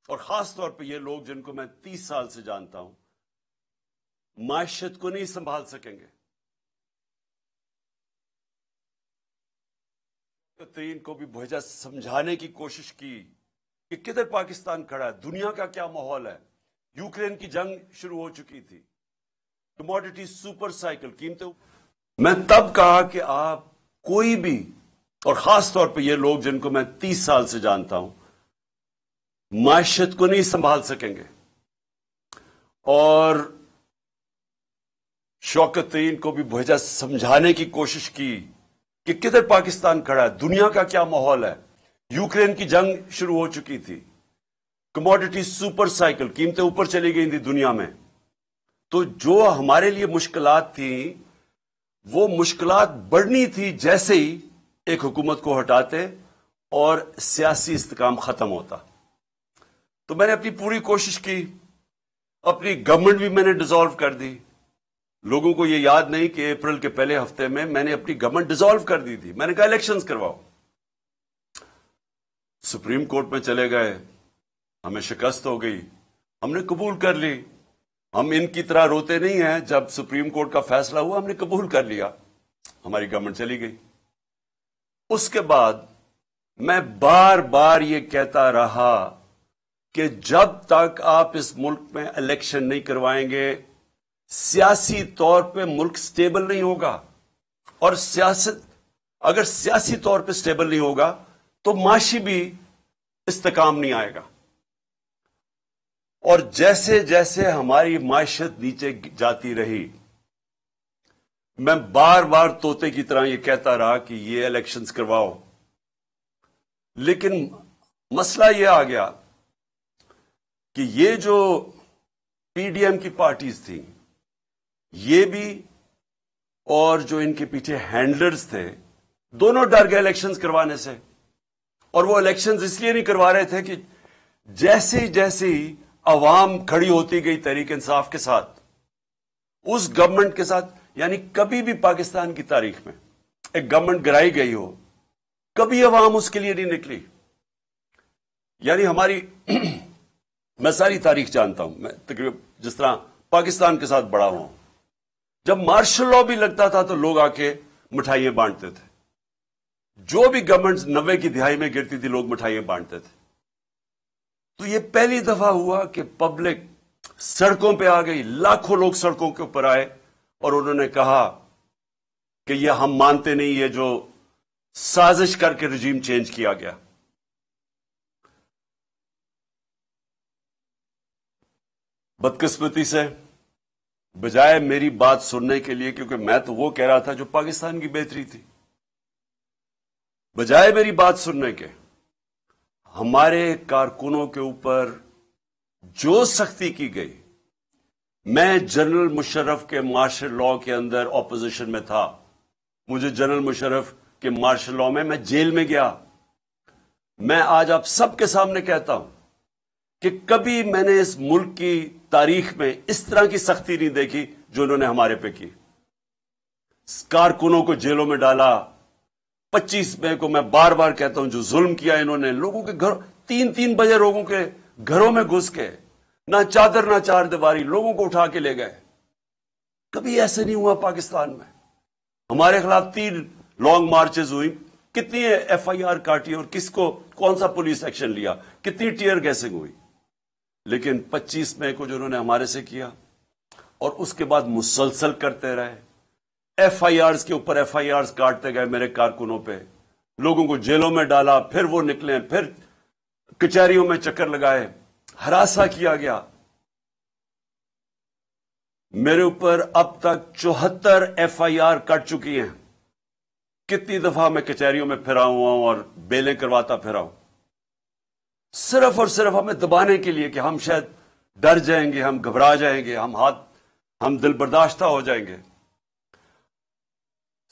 اور خاص طور پہ یہ لوگ جن کو میں 30 سال سے جانتا ہوں معیشت کو نہیں سنبھال سکیں گے. تین کو بھی بھیجا سمجھانے کی کوشش کی کہ کدھر پاکستان کھڑا ہے, دنیا کا کیا ماحول ہے. یوکرین کی جنگ شروع ہو چکی تھی, کموڈٹی سپر سائیکل قیمتیں. میں تب کہا کہ آپ کوئی بھی, اور خاص طور پہ یہ لوگ جن کو میں 30 سال سے جانتا ہوں معیشت کو نہیں سنبھال سکیں گے. اور شوکت ترین کو بھی بھیجا سمجھانے کی کوشش کی کہ کدھر پاکستان کھڑا ہے, دنیا کا کیا ماحول ہے. یوکرین کی جنگ شروع ہو چکی تھی, کموڈٹی سپر سائیکل قیمتیں اوپر چلی گئی تھی دنیا میں. تو جو ہمارے لیے مشکلات تھیں وہ مشکلات بڑھنی تھی جیسے ہی ایک حکومت کو ہٹاتے اور سیاسی استحکام ختم ہوتا. تو میں نے اپنی پوری کوشش کی, اپنی گورنمنٹ بھی میں نے ڈیزالو کر دی. لوگوں کو یہ یاد نہیں کہ اپریل کے پہلے ہفتے میں نے اپنی گورنمنٹ ڈیزالو کر دی تھی. میں نے کہا الیکشنز کرواؤ. سپریم کورٹ میں چلے گئے, ہمیں شکست ہو گئی, ہم نے قبول کر لی. ہم ان کی طرح روتے نہیں ہیں, جب سپریم کورٹ کا فیصلہ ہوا ہم نے قبول کر لیا, ہماری گورنمنٹ چلی گئی. اس کے بعد میں بار بار یہ کہتا رہا کہ جب تک آپ اس ملک میں الیکشن نہیں کروائیں گے سیاسی طور پہ ملک سٹیبل نہیں ہوگا. اور اگر سیاسی طور پہ سٹیبل نہیں ہوگا تو معاشی بھی استحکام نہیں آئے گا. اور جیسے جیسے ہماری معیشت نیچے جاتی رہی میں بار بار طوطے کی طرح یہ کہتا رہا کہ یہ الیکشنز کرواؤ. لیکن مسئلہ یہ آ گیا کہ یہ جو پی ڈی ایم کی پارٹیز تھیں یہ بھی اور جو ان کے پیچھے ہینڈلرز تھے دونوں ڈر گئے الیکشنز کروانے سے. اور وہ الیکشنز اس لیے نہیں کروا رہے تھے کہ جیسے جیسے عوام کھڑی ہوتی گئی تحریک انصاف کے ساتھ, اس گورنمنٹ کے ساتھ, یعنی کبھی بھی پاکستان کی تاریخ میں ایک گورنمنٹ گرائی گئی ہو کبھی عوام اس کے لیے نہیں نکلی. یعنی ہماری میں ساری تاریخ جانتا ہوں, میں تقریباً جس طرح پاکستان کے ساتھ بڑا ہوں, جب مارشل لاء بھی لگتا تھا تو لوگ آ کے مٹھائیاں بانٹتے تھے. جو بھی گورنمنٹ 90 کی دہائی میں گرتی تھی لوگ مٹھائیاں بانٹتے تھے. تو یہ پہلی دفعہ ہوا کہ پبلک سڑکوں پہ آ گئی, لاکھوں لوگ سڑکوں کے اوپر آئے اور انہوں نے کہا کہ یہ ہم مانتے نہیں, یہ جو سازش کر کے رجیم چینج کیا گیا. بدقسمتی سے بجائے میری بات سننے کے لیے, کیونکہ میں تو وہ کہہ رہا تھا جو پاکستان کی بہتری تھی, بجائے میری بات سننے کے ہمارے کارکنوں کے اوپر جو سختی کی گئی. میں جنرل مشرف کے مارشل لاء کے اندر اپوزیشن میں تھا, مجھے جنرل مشرف کے مارشل لاء میں جیل میں گیا. میں آج آپ سب کے سامنے کہتا ہوں کہ کبھی میں نے اس ملک کی تاریخ میں اس طرح کی سختی نہیں دیکھی جو انہوں نے ہمارے پہ کی. کارکنوں کو جیلوں میں ڈالا. 25 مئی کو میں بار بار کہتا ہوں جو ظلم کیا انہوں نے, لوگوں کے گھر 3 بجے لوگوں کے گھروں میں گھس کے نہ چادر نہ چار دیواری لوگوں کو اٹھا کے لے گئے. کبھی ایسے نہیں ہوا پاکستان میں. ہمارے خلاف 3 لانگ مارچز ہوئی, کتنی ایف آئی آر کاٹی اور کس کو کون سا پولیس ایکشن لیا, کتنی ٹیئر گیسنگ ہوئی. لیکن 25 مئی کو جو انہوں نے ہمارے سے کیا اور اس کے بعد مسلسل کرتے رہے, ایف آئی آرز کے اوپر ایف آئی آرز کاٹتے گئے میرے کارکنوں پہ, لوگوں کو جیلوں میں ڈالا, پھر وہ نکلے, پھر کچہریوں میں چکر لگائے, ہراساں کیا گیا. میرے اوپر اب تک 74 ایف آئی آر کٹ چکی ہیں. کتنی دفعہ میں کچہریوں میں پھرا ہوا ہوں اور بیلیں کرواتا پھرا ہوں, صرف اور صرف ہمیں دبانے کے لیے کہ ہم شاید ڈر جائیں گے, ہم گھبرا جائیں گے, ہم دل برداشتہ ہو جائیں گے.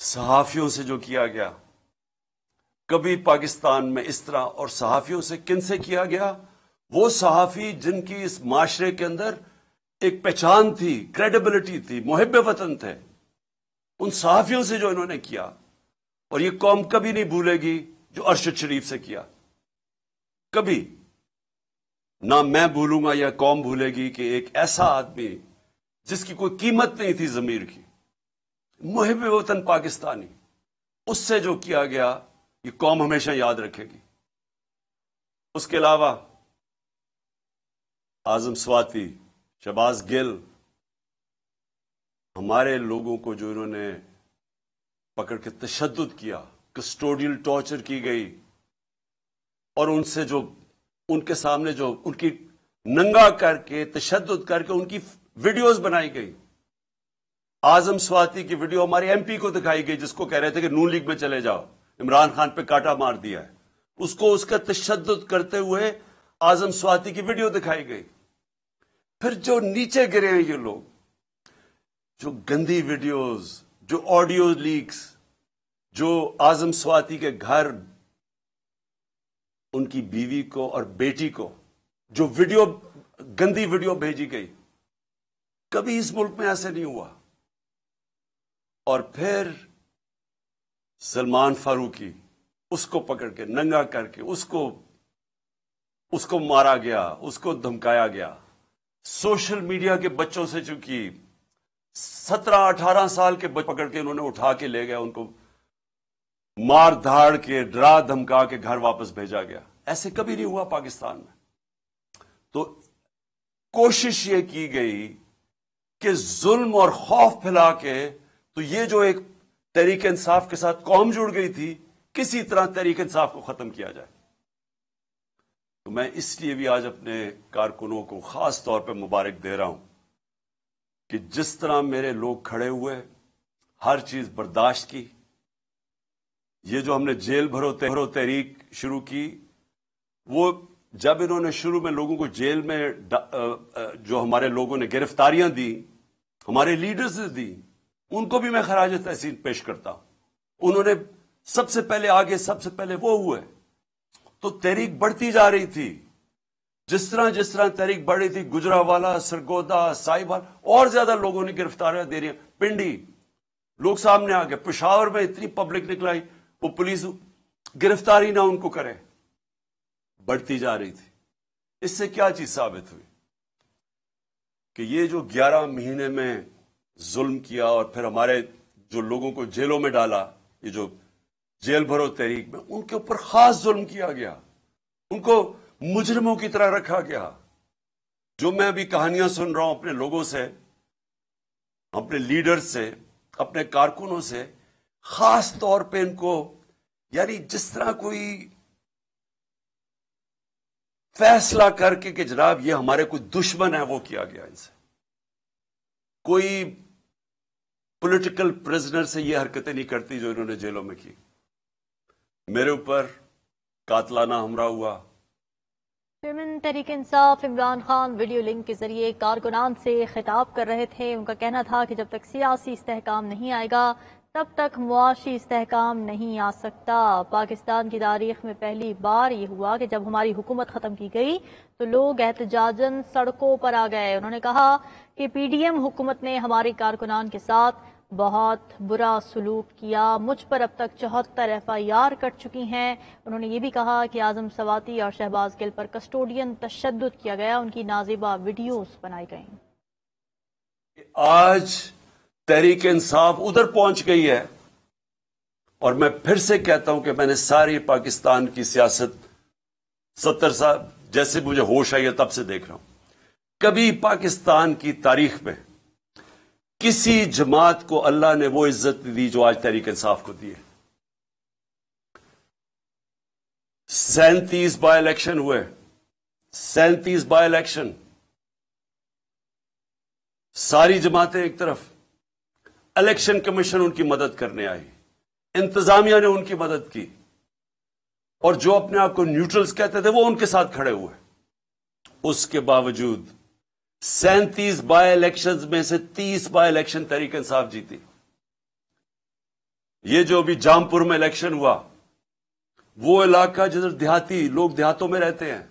صحافیوں سے جو کیا گیا کبھی پاکستان میں اس طرح, اور صحافیوں سے کن سے کیا گیا؟ وہ صحافی جن کی اس معاشرے کے اندر ایک پہچان تھی, کریڈیبلٹی تھی, محب وطن تھے, ان صحافیوں سے جو انہوں نے کیا. اور یہ قوم کبھی نہیں بھولے گی جو ارشد شریف سے کیا, کبھی. نہ میں بھولوں گا یا قوم بھولے گی کہ ایک ایسا آدمی جس کی کوئی قیمت نہیں تھی ضمیر کی، محب وطن پاکستانی، اس سے جو کیا گیا یہ قوم ہمیشہ یاد رکھے گی۔ اس کے علاوہ اعظم سواتی، شہباز گل، ہمارے لوگوں کو جو انہوں نے پکڑ کے تشدد کیا، کسٹوڈیل ٹارچر کی گئی، اور ان سے جو ان کے سامنے جو ان کی ننگا کر کے تشدد کر کے ان کی ویڈیوز بنائی گئی۔ اعظم سواتی کی ویڈیو ہمارے ایم پی کو دکھائی گئی جس کو کہہ رہے تھے کہ نون لیگ میں چلے جاؤ، عمران خان پہ کاٹا مار دیا ہے، اس کو اس کا تشدد کرتے ہوئے اعظم سواتی کی ویڈیو دکھائی گئی۔ پھر جو نیچے گرے ہیں یہ لوگ، جو گندی ویڈیوز، جو آڈیو لیکس، جو اعظم سواتی کے گھر ان کی بیوی کو اور بیٹی کو جو ویڈیو، گندی ویڈیو بھیجی گئی، کبھی اس ملک میں ایسے نہیں ہوا۔ اور پھر سلمان فاروقی، اس کو پکڑ کے ننگا کر کے اس کو مارا گیا، اس کو دھمکایا گیا۔ سوشل میڈیا کے بچوں سے چونکہ 17-18 سال کے بچے پکڑ کے انہوں نے اٹھا کے لے گیا، ان کو مار دھاڑ کے ڈرا دھمکا کے گھر واپس بھیجا گیا۔ ایسے کبھی نہیں ہوا پاکستان میں۔ تو کوشش یہ کی گئی کہ ظلم اور خوف پھیلا کے، تو یہ جو ایک تحریک انصاف کے ساتھ قوم جڑ گئی تھی، کسی طرح تحریک انصاف کو ختم کیا جائے۔ تو میں اس لیے بھی آج اپنے کارکنوں کو خاص طور پہ مبارک دے رہا ہوں کہ جس طرح میرے لوگ کھڑے ہوئے، ہر چیز برداشت کی۔ یہ جو ہم نے جیل بھرو تحریک شروع کی، وہ جب انہوں نے شروع میں لوگوں کو جیل میں جو ہمارے لوگوں نے گرفتاریاں دی، ہمارے لیڈرز نے دی، ان کو بھی میں خراج تحسین پیش کرتا ہوں۔ انہوں نے سب سے پہلے وہ ہوئے۔ تو تحریک بڑھتی جا رہی تھی، جس طرح تحریک بڑھ رہی تھی، گجرانوالہ، سرگودا، سائبال، اور زیادہ لوگوں نے گرفتاریاں دے رہی ہیں۔ پنڈی لوگ سامنے آ گئے، پشاور میں اتنی پبلک نکلائی، وہ پولیس گرفتاری نہ ان کو کرے، بڑھتی جا رہی تھی۔ اس سے کیا چیز ثابت ہوئی کہ یہ جو 11 مہینے میں ظلم کیا اور پھر ہمارے جو لوگوں کو جیلوں میں ڈالا، یہ جو جیل بھرو تحریک میں، ان کے اوپر خاص ظلم کیا گیا، ان کو مجرموں کی طرح رکھا گیا۔ جو میں ابھی کہانیاں سن رہا ہوں اپنے لوگوں سے، اپنے لیڈر سے، اپنے کارکنوں سے، خاص طور پہ ان کو، یعنی جس طرح کوئی فیصلہ کر کے کہ جناب یہ ہمارے کوئی دشمن ہے، وہ کیا گیا ان سے۔ کوئی پولیٹیکل پریزنر سے یہ حرکتیں نہیں کرتی جو انہوں نے جیلوں میں کی۔ میرے اوپر قاتلانہ حملہ ہوا۔ Chairman Tehreek Insaf Imran Khan video link کے ذریعے کارکنان سے خطاب کر رہے تھے۔ ان کا کہنا تھا کہ جب تک سیاسی استحکام نہیں آئے گا تب تک معاشی استحکام نہیں آ سکتا۔ پاکستان کی تاریخ میں پہلی بار یہ ہوا کہ جب ہماری حکومت ختم کی گئی تو لوگ احتجاجاً سڑکوں پر آ گئے۔ انہوں نے کہا کہ پی ڈی ایم حکومت نے ہمارے کارکنان کے ساتھ بہت برا سلوک کیا، مجھ پر اب تک 74 FIR کٹ چکی ہیں۔ انہوں نے یہ بھی کہا کہ اعظم سواتی اور شہباز گل پر کسٹوڈین تشدد کیا گیا، ان کی نازیبہ ویڈیوز بنائی گئیں۔ آج تحریک انصاف ادھر پہنچ گئی ہے، اور میں پھر سے کہتا ہوں کہ میں نے ساری پاکستان کی سیاست 70 سال جیسے مجھے ہوش آئی ہے تب سے دیکھ رہا ہوں، کبھی پاکستان کی تاریخ میں کسی جماعت کو اللہ نے وہ عزت دی جو آج تحریک انصاف کو دی ہے۔ 37 بائی الیکشن ہوئے، 37 بائی الیکشن، ساری جماعتیں ایک طرف، الیکشن کمیشن ان کی مدد کرنے آئی، انتظامیہ نے ان کی مدد کی، اور جو اپنے آپ کو نیوٹرلز کہتے تھے وہ ان کے ساتھ کھڑے ہوئے۔ اس کے باوجود 37 بائی الیکشنز میں سے 30 بائی الیکشن تحریک انصاف جیتی۔ یہ جو ابھی جامپور میں الیکشن ہوا، وہ علاقہ جدھر دیہاتی لوگ دیہاتوں میں رہتے ہیں،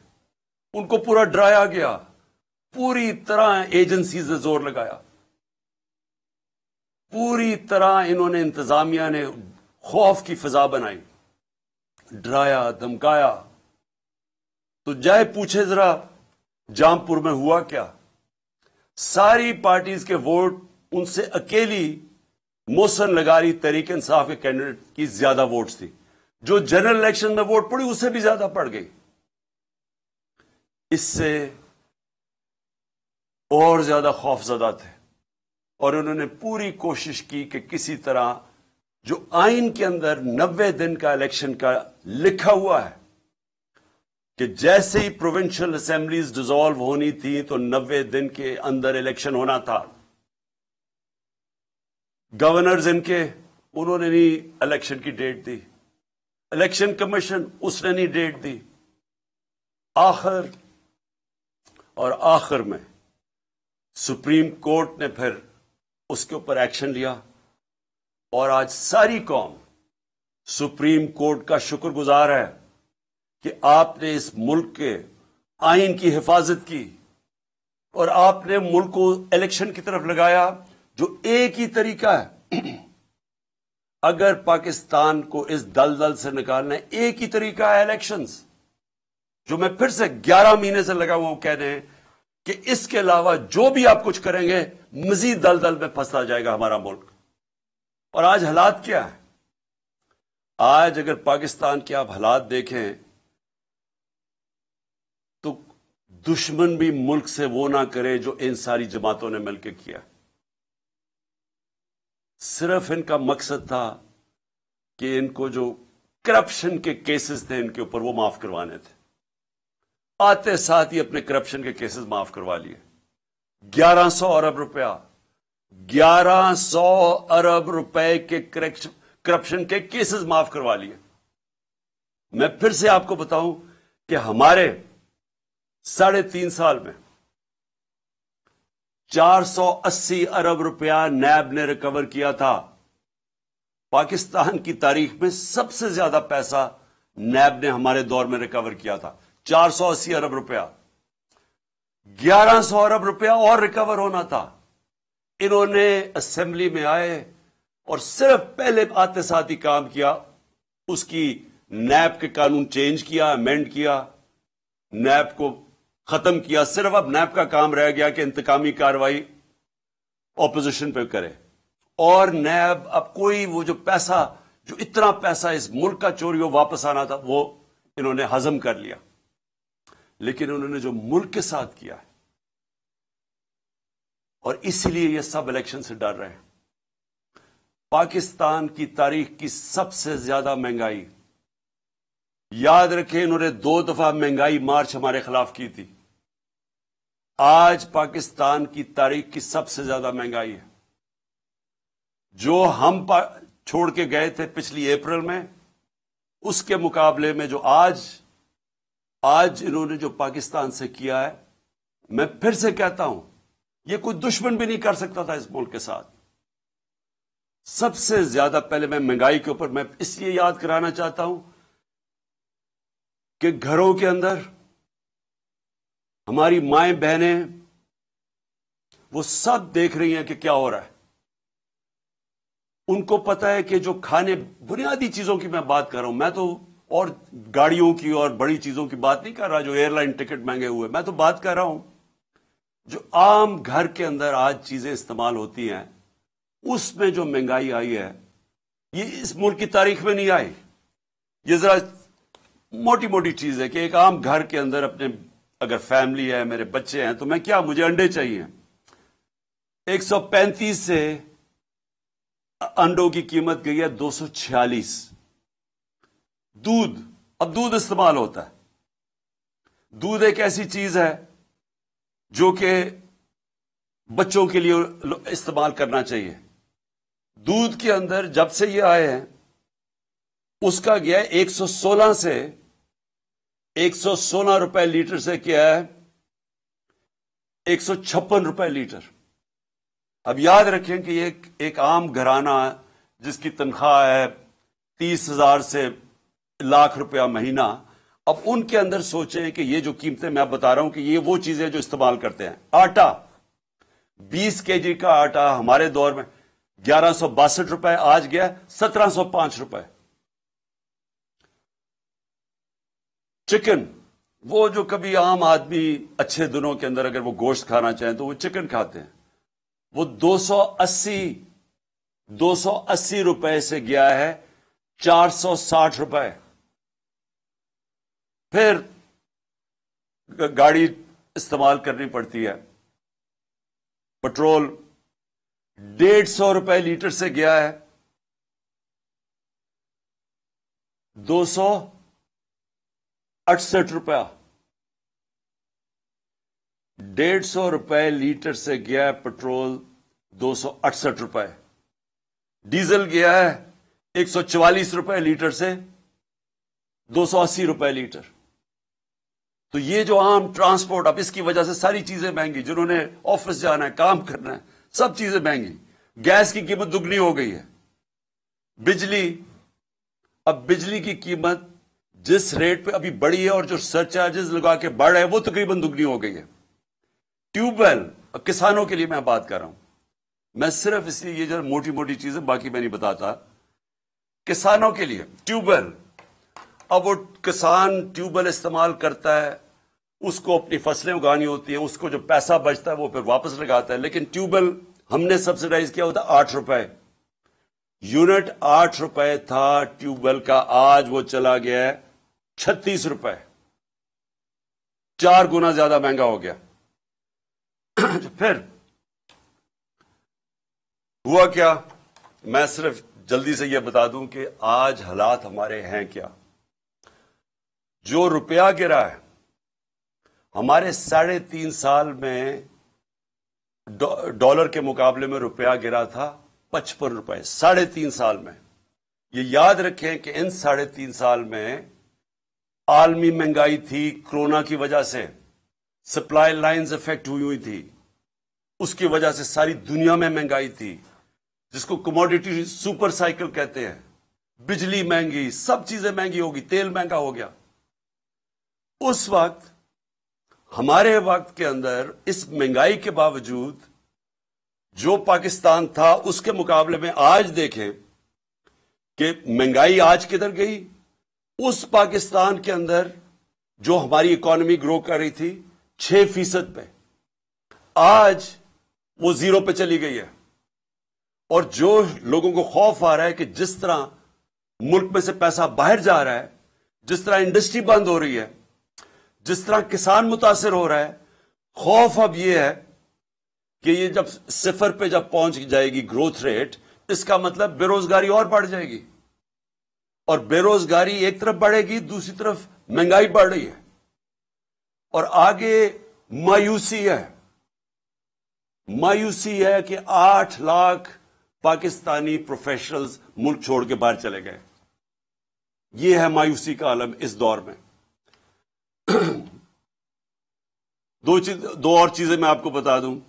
ان کو پورا ڈرایا گیا، پوری طرح ایجنسیز نے زور لگایا، پوری طرح انہوں نے، انتظامیہ نے خوف کی فضا بنائی، ڈرایا دھمکایا۔ تو جائے پوچھے ذرا جامپور میں ہوا کیا؟ ساری پارٹیز کے ووٹ ان سے اکیلی محسن لغاری تحریک انصاف کے کینڈیڈیٹ کی زیادہ ووٹس تھی. جو جنرل الیکشن میں ووٹ پڑی اس سے بھی زیادہ پڑ گئی. اس سے اور زیادہ خوف زدہ تھے اور انہوں نے پوری کوشش کی کہ کسی طرح جو آئین کے اندر 90 دن کا الیکشن کا لکھا ہوا ہے کہ جیسے ہی پروونشل اسمبلیز ڈیزالو ہونی تھی تو 90 دن کے اندر الیکشن ہونا تھا. گورنرز ان کے انہوں نے نہیں الیکشن کی ڈیٹ دی. الیکشن کمیشن اس نے نہیں ڈیٹ دی. آخر میں سپریم کورٹ نے پھر اس کے اوپر ایکشن لیا اور آج ساری قوم سپریم کورٹ کا شکر گزار ہے کہ آپ نے اس ملک کے آئین کی حفاظت کی اور آپ نے ملک کو الیکشن کی طرف لگایا جو ایک ہی طریقہ ہے. اگر پاکستان کو اس دلدل سے نکالنا ہے ایک ہی طریقہ ہے الیکشنز، جو میں پھر سے 11 مہینے سے لگا ہوں کہہ رہے ہیں کہ اس کے علاوہ جو بھی آپ کچھ کریں گے مزید دلدل میں پھنستا جائے گا ہمارا ملک. اور آج حالات کیا ہے؟ آج اگر پاکستان کے آپ حالات دیکھیں تو دشمن بھی ملک سے وہ نہ کرے جو ان ساری جماعتوں نے مل کے کیا. صرف ان کا مقصد تھا کہ ان کو جو کرپشن کے کیسز تھے ان کے اوپر وہ معاف کروانے تھے. آتے ساتھ ہی اپنے کرپشن کے کیسز معاف کروا لیے. 1100 ارب روپیہ 1100 ارب روپے کے کرپشن کے کیسز معاف کروا لیے. میں پھر سے آپ کو بتاؤں کہ ہمارے 3.5 سال میں 480 ارب روپیہ نیب نے ریکور کیا تھا. پاکستان کی تاریخ میں سب سے زیادہ پیسہ نیب نے ہمارے دور میں ریکور کیا تھا. 480 ارب روپیہ. 1100 ارب روپیہ اور ریکور ہونا تھا. انہوں نے اسمبلی میں آئے اور صرف پہلے آتے ساتھ ہی کام کیا. اس کی نیب کے قانون چینج کیا، امینڈ کیا، نیب کو ختم کیا. صرف اب نیب کا کام رہ گیا کہ انتقامی کاروائی اپوزیشن پہ کرے. اور نیب اب کوئی وہ جو پیسہ، جو اتنا پیسہ اس ملک کا چوری ہو واپس آنا تھا، وہ انہوں نے ہضم کر لیا. لیکن انہوں نے جو ملک کے ساتھ کیا ہے، اور اسی لیے یہ سب الیکشن سے ڈر رہے ہیں. پاکستان کی تاریخ کی سب سے زیادہ مہنگائی، یاد رکھیں انہوں نے 2 دفعہ مہنگائی مارچ ہمارے خلاف کی تھی. آج پاکستان کی تاریخ کی سب سے زیادہ مہنگائی ہے. جو ہم چھوڑ کے گئے تھے پچھلی اپریل میں، اس کے مقابلے میں جو آج انہوں نے جو پاکستان سے کیا ہے، میں پھر سے کہتا ہوں یہ کوئی دشمن بھی نہیں کر سکتا تھا اس ملک کے ساتھ. سب سے زیادہ پہلے میں مہنگائی کے اوپر میں اس لیے یاد کرانا چاہتا ہوں کہ گھروں کے اندر ہماری مائیں بہنیں وہ سب دیکھ رہی ہیں کہ کیا ہو رہا ہے. ان کو پتا ہے کہ جو کھانے، بنیادی چیزوں کی میں بات کر رہا ہوں، میں تو اور گاڑیوں کی اور بڑی چیزوں کی بات نہیں کر رہا جو ایئر لائن ٹکٹ مہنگے ہوئے. میں تو بات کر رہا ہوں جو عام گھر کے اندر آج چیزیں استعمال ہوتی ہیں، اس میں جو مہنگائی آئی ہے یہ اس ملک کی تاریخ میں نہیں آئی. یہ ذرا موٹی موٹی چیز ہے کہ ایک عام گھر کے اندر اپنے اگر فیملی ہے، میرے بچے ہیں، تو میں کیا، مجھے انڈے چاہیے. 135 سے انڈوں کی قیمت گئی ہے 246. اب دودھ استعمال ہوتا ہے. دودھ ایک ایسی چیز ہے جو کہ بچوں کے لیے استعمال کرنا چاہیے. دودھ کے اندر جب سے یہ آئے ہیں اس کا گیا 116 سے 116 روپے لیٹر سے کیا ہے 156 روپے لیٹر. اب یاد رکھیں کہ یہ ایک عام گھرانہ جس کی تنخواہ ہے 30,000 سے لاکھ روپیہ مہینہ، اب ان کے اندر سوچیں کہ یہ جو قیمتیں میں بتا رہا ہوں کہ یہ وہ چیزیں جو استعمال کرتے ہیں. آٹا 20 kg کا آٹا ہمارے دور میں 1162 روپے، آج گیا 1705 روپے. چکن وہ جو کبھی عام آدمی اچھے دنوں کے اندر اگر وہ گوشت کھانا چاہیں تو وہ چکن کھاتے ہیں، وہ 280 روپے سے گیا ہے 460 روپے. پھر گاڑی استعمال کرنی پڑتی ہے. پٹرول 150 روپے لیٹر سے گیا ہے 268 روپیہ. 150 روپے لیٹر سے گیا ہے پٹرول 268 روپے. ڈیزل گیا ہے 144 روپے لیٹر سے 280 روپے لیٹر. تو یہ جو عام ٹرانسپورٹ، اب اس کی وجہ سے ساری چیزیں مہنگی، جنہوں نے آفس جانا ہے، کام کرنا ہے، سب چیزیں مہنگی. گیس کی قیمت دگنی ہو گئی ہے. اب بجلی کی قیمت جس ریٹ پہ ابھی بڑھی ہے اور جو سرچارجز لگا کے بڑھ رہے ہیں وہ تقریباً دگنی ہو گئی ہے. ٹیوب ویل، کسانوں کے لیے میں بات کر رہا ہوں، میں صرف اس لیے یہ جو موٹی موٹی چیزیں باقی میں نہیں بتاتا. کسانوں کے لیے ٹیوب ویل، اب وہ کسان ٹیوب ویل استعمال کرتا ہے، اس کو اپنی فصلیں اگانی ہوتی ہیں، اس کو جو پیسہ بچتا ہے وہ پھر واپس لگاتا ہے. لیکن ٹیوب ویل ہم نے سبسیڈائز کیا ہوتا 8 روپے یونٹ. 8 روپے تھا ٹیوب ویل کا، آج وہ چلا گیا ہے 36 روپے. 4 گنا زیادہ مہنگا ہو گیا. پھر ہوا کیا، میں صرف جلدی سے یہ بتا دوں کہ آج حالات ہمارے ہیں کیا. جو روپیہ گرا ہے ہمارے 3.5 سال میں، ڈالر کے مقابلے میں روپیہ گرا تھا 55 روپے 3.5 سال میں. یہ یاد رکھیں کہ ان 3.5 سال میں عالمی مہنگائی تھی، کرونا کی وجہ سے سپلائی لائنز افیکٹ ہوئی تھی، اس کی وجہ سے ساری دنیا میں مہنگائی تھی، جس کو کموڈیٹی سپر سائیکل کہتے ہیں. بجلی مہنگی، سب چیزیں مہنگی ہوگی، تیل مہنگا ہو گیا. اس وقت ہمارے وقت کے اندر اس مہنگائی کے باوجود جو پاکستان تھا اس کے مقابلے میں آج دیکھیں کہ مہنگائی آج کدھر گئی. اس پاکستان کے اندر جو ہماری اکانومی گرو کر رہی تھی 6% پہ، آج وہ 0 پہ چلی گئی ہے. اور جو لوگوں کو خوف آ رہا ہے کہ جس طرح ملک میں سے پیسہ باہر جا رہا ہے، جس طرح انڈسٹری بند ہو رہی ہے، جس طرح کسان متاثر ہو رہا ہے، خوف اب یہ ہے کہ یہ جب 0 پہ جب پہنچ جائے گی گروتھ ریٹ، اس کا مطلب بے روزگاری اور بڑھ جائے گی. اور بے روزگاری ایک طرف بڑھے گی، دوسری طرف مہنگائی بڑھ رہی ہے. اور آگے مایوسی ہے کہ 8 لاکھ پاکستانی پروفیشنلز ملک چھوڑ کے باہر چلے گئے. یہ ہے مایوسی کا عالم اس دور میں. دو اور چیزیں میں آپ کو بتا دوں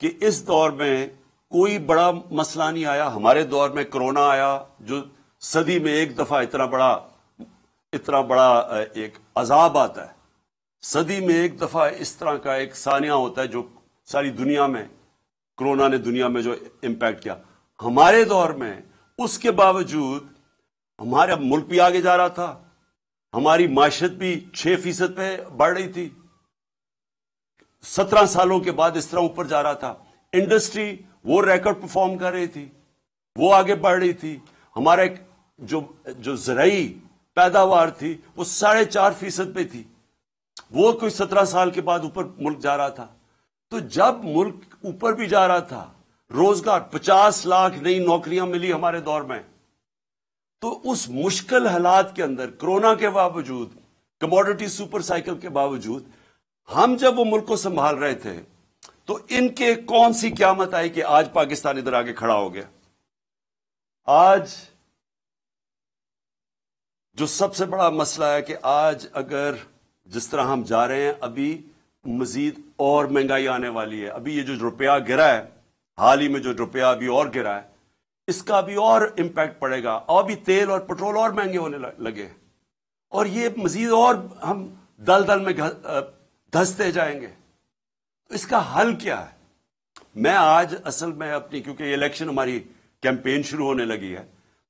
کہ اس دور میں کوئی بڑا مسئلہ نہیں آیا. ہمارے دور میں کرونا آیا، جو صدی میں ایک دفعہ اتنا بڑا ایک عذاب آتا ہے. صدی میں ایک دفعہ اس طرح کا ایک سانیہ ہوتا ہے جو ساری دنیا میں، کرونا نے دنیا میں جو امپیکٹ کیا. ہمارے دور میں اس کے باوجود ہمارا ملک بھی آگے جا رہا تھا، ہماری معیشت بھی 6% پہ بڑھ رہی تھی. 17 سالوں کے بعد اس طرح اوپر جا رہا تھا. انڈسٹری وہ ریکارڈ پرفارم کر رہی تھی، وہ آگے بڑھ رہی تھی. ہمارا جو زرعی پیداوار تھی وہ 4.5% پہ تھی، وہ کوئی 17 سال کے بعد اوپر ملک جا رہا تھا. تو جب ملک اوپر بھی جا رہا تھا، روزگار 50 لاکھ نئی نوکریاں ملی ہمارے دور میں. تو اس مشکل حالات کے اندر، کرونا کے باوجود، کموڈیٹی سپر سائیکل کے باوجود، ہم جب وہ ملک کو سنبھال رہے تھے تو ان کے کون سی قیامت آئی کہ آج پاکستان ادھر آگے کھڑا ہو گیا. آج جو سب سے بڑا مسئلہ ہے کہ آج اگر جس طرح ہم جا رہے ہیں، ابھی مزید اور مہنگائی آنے والی ہے. ابھی یہ جو روپیہ گرا ہے، حال ہی میں جو روپیہ ابھی اور گرا ہے، اس کا بھی اور امپیکٹ پڑے گا. اور بھی تیل اور پٹرول اور مہنگے ہونے لگے، اور یہ مزید اور ہم دل میں دھستے جائیں گے. اس کا حل کیا ہے؟ میں آج اصل میں کیونکہ یہ الیکشن ہماری کیمپین شروع ہونے لگی ہے،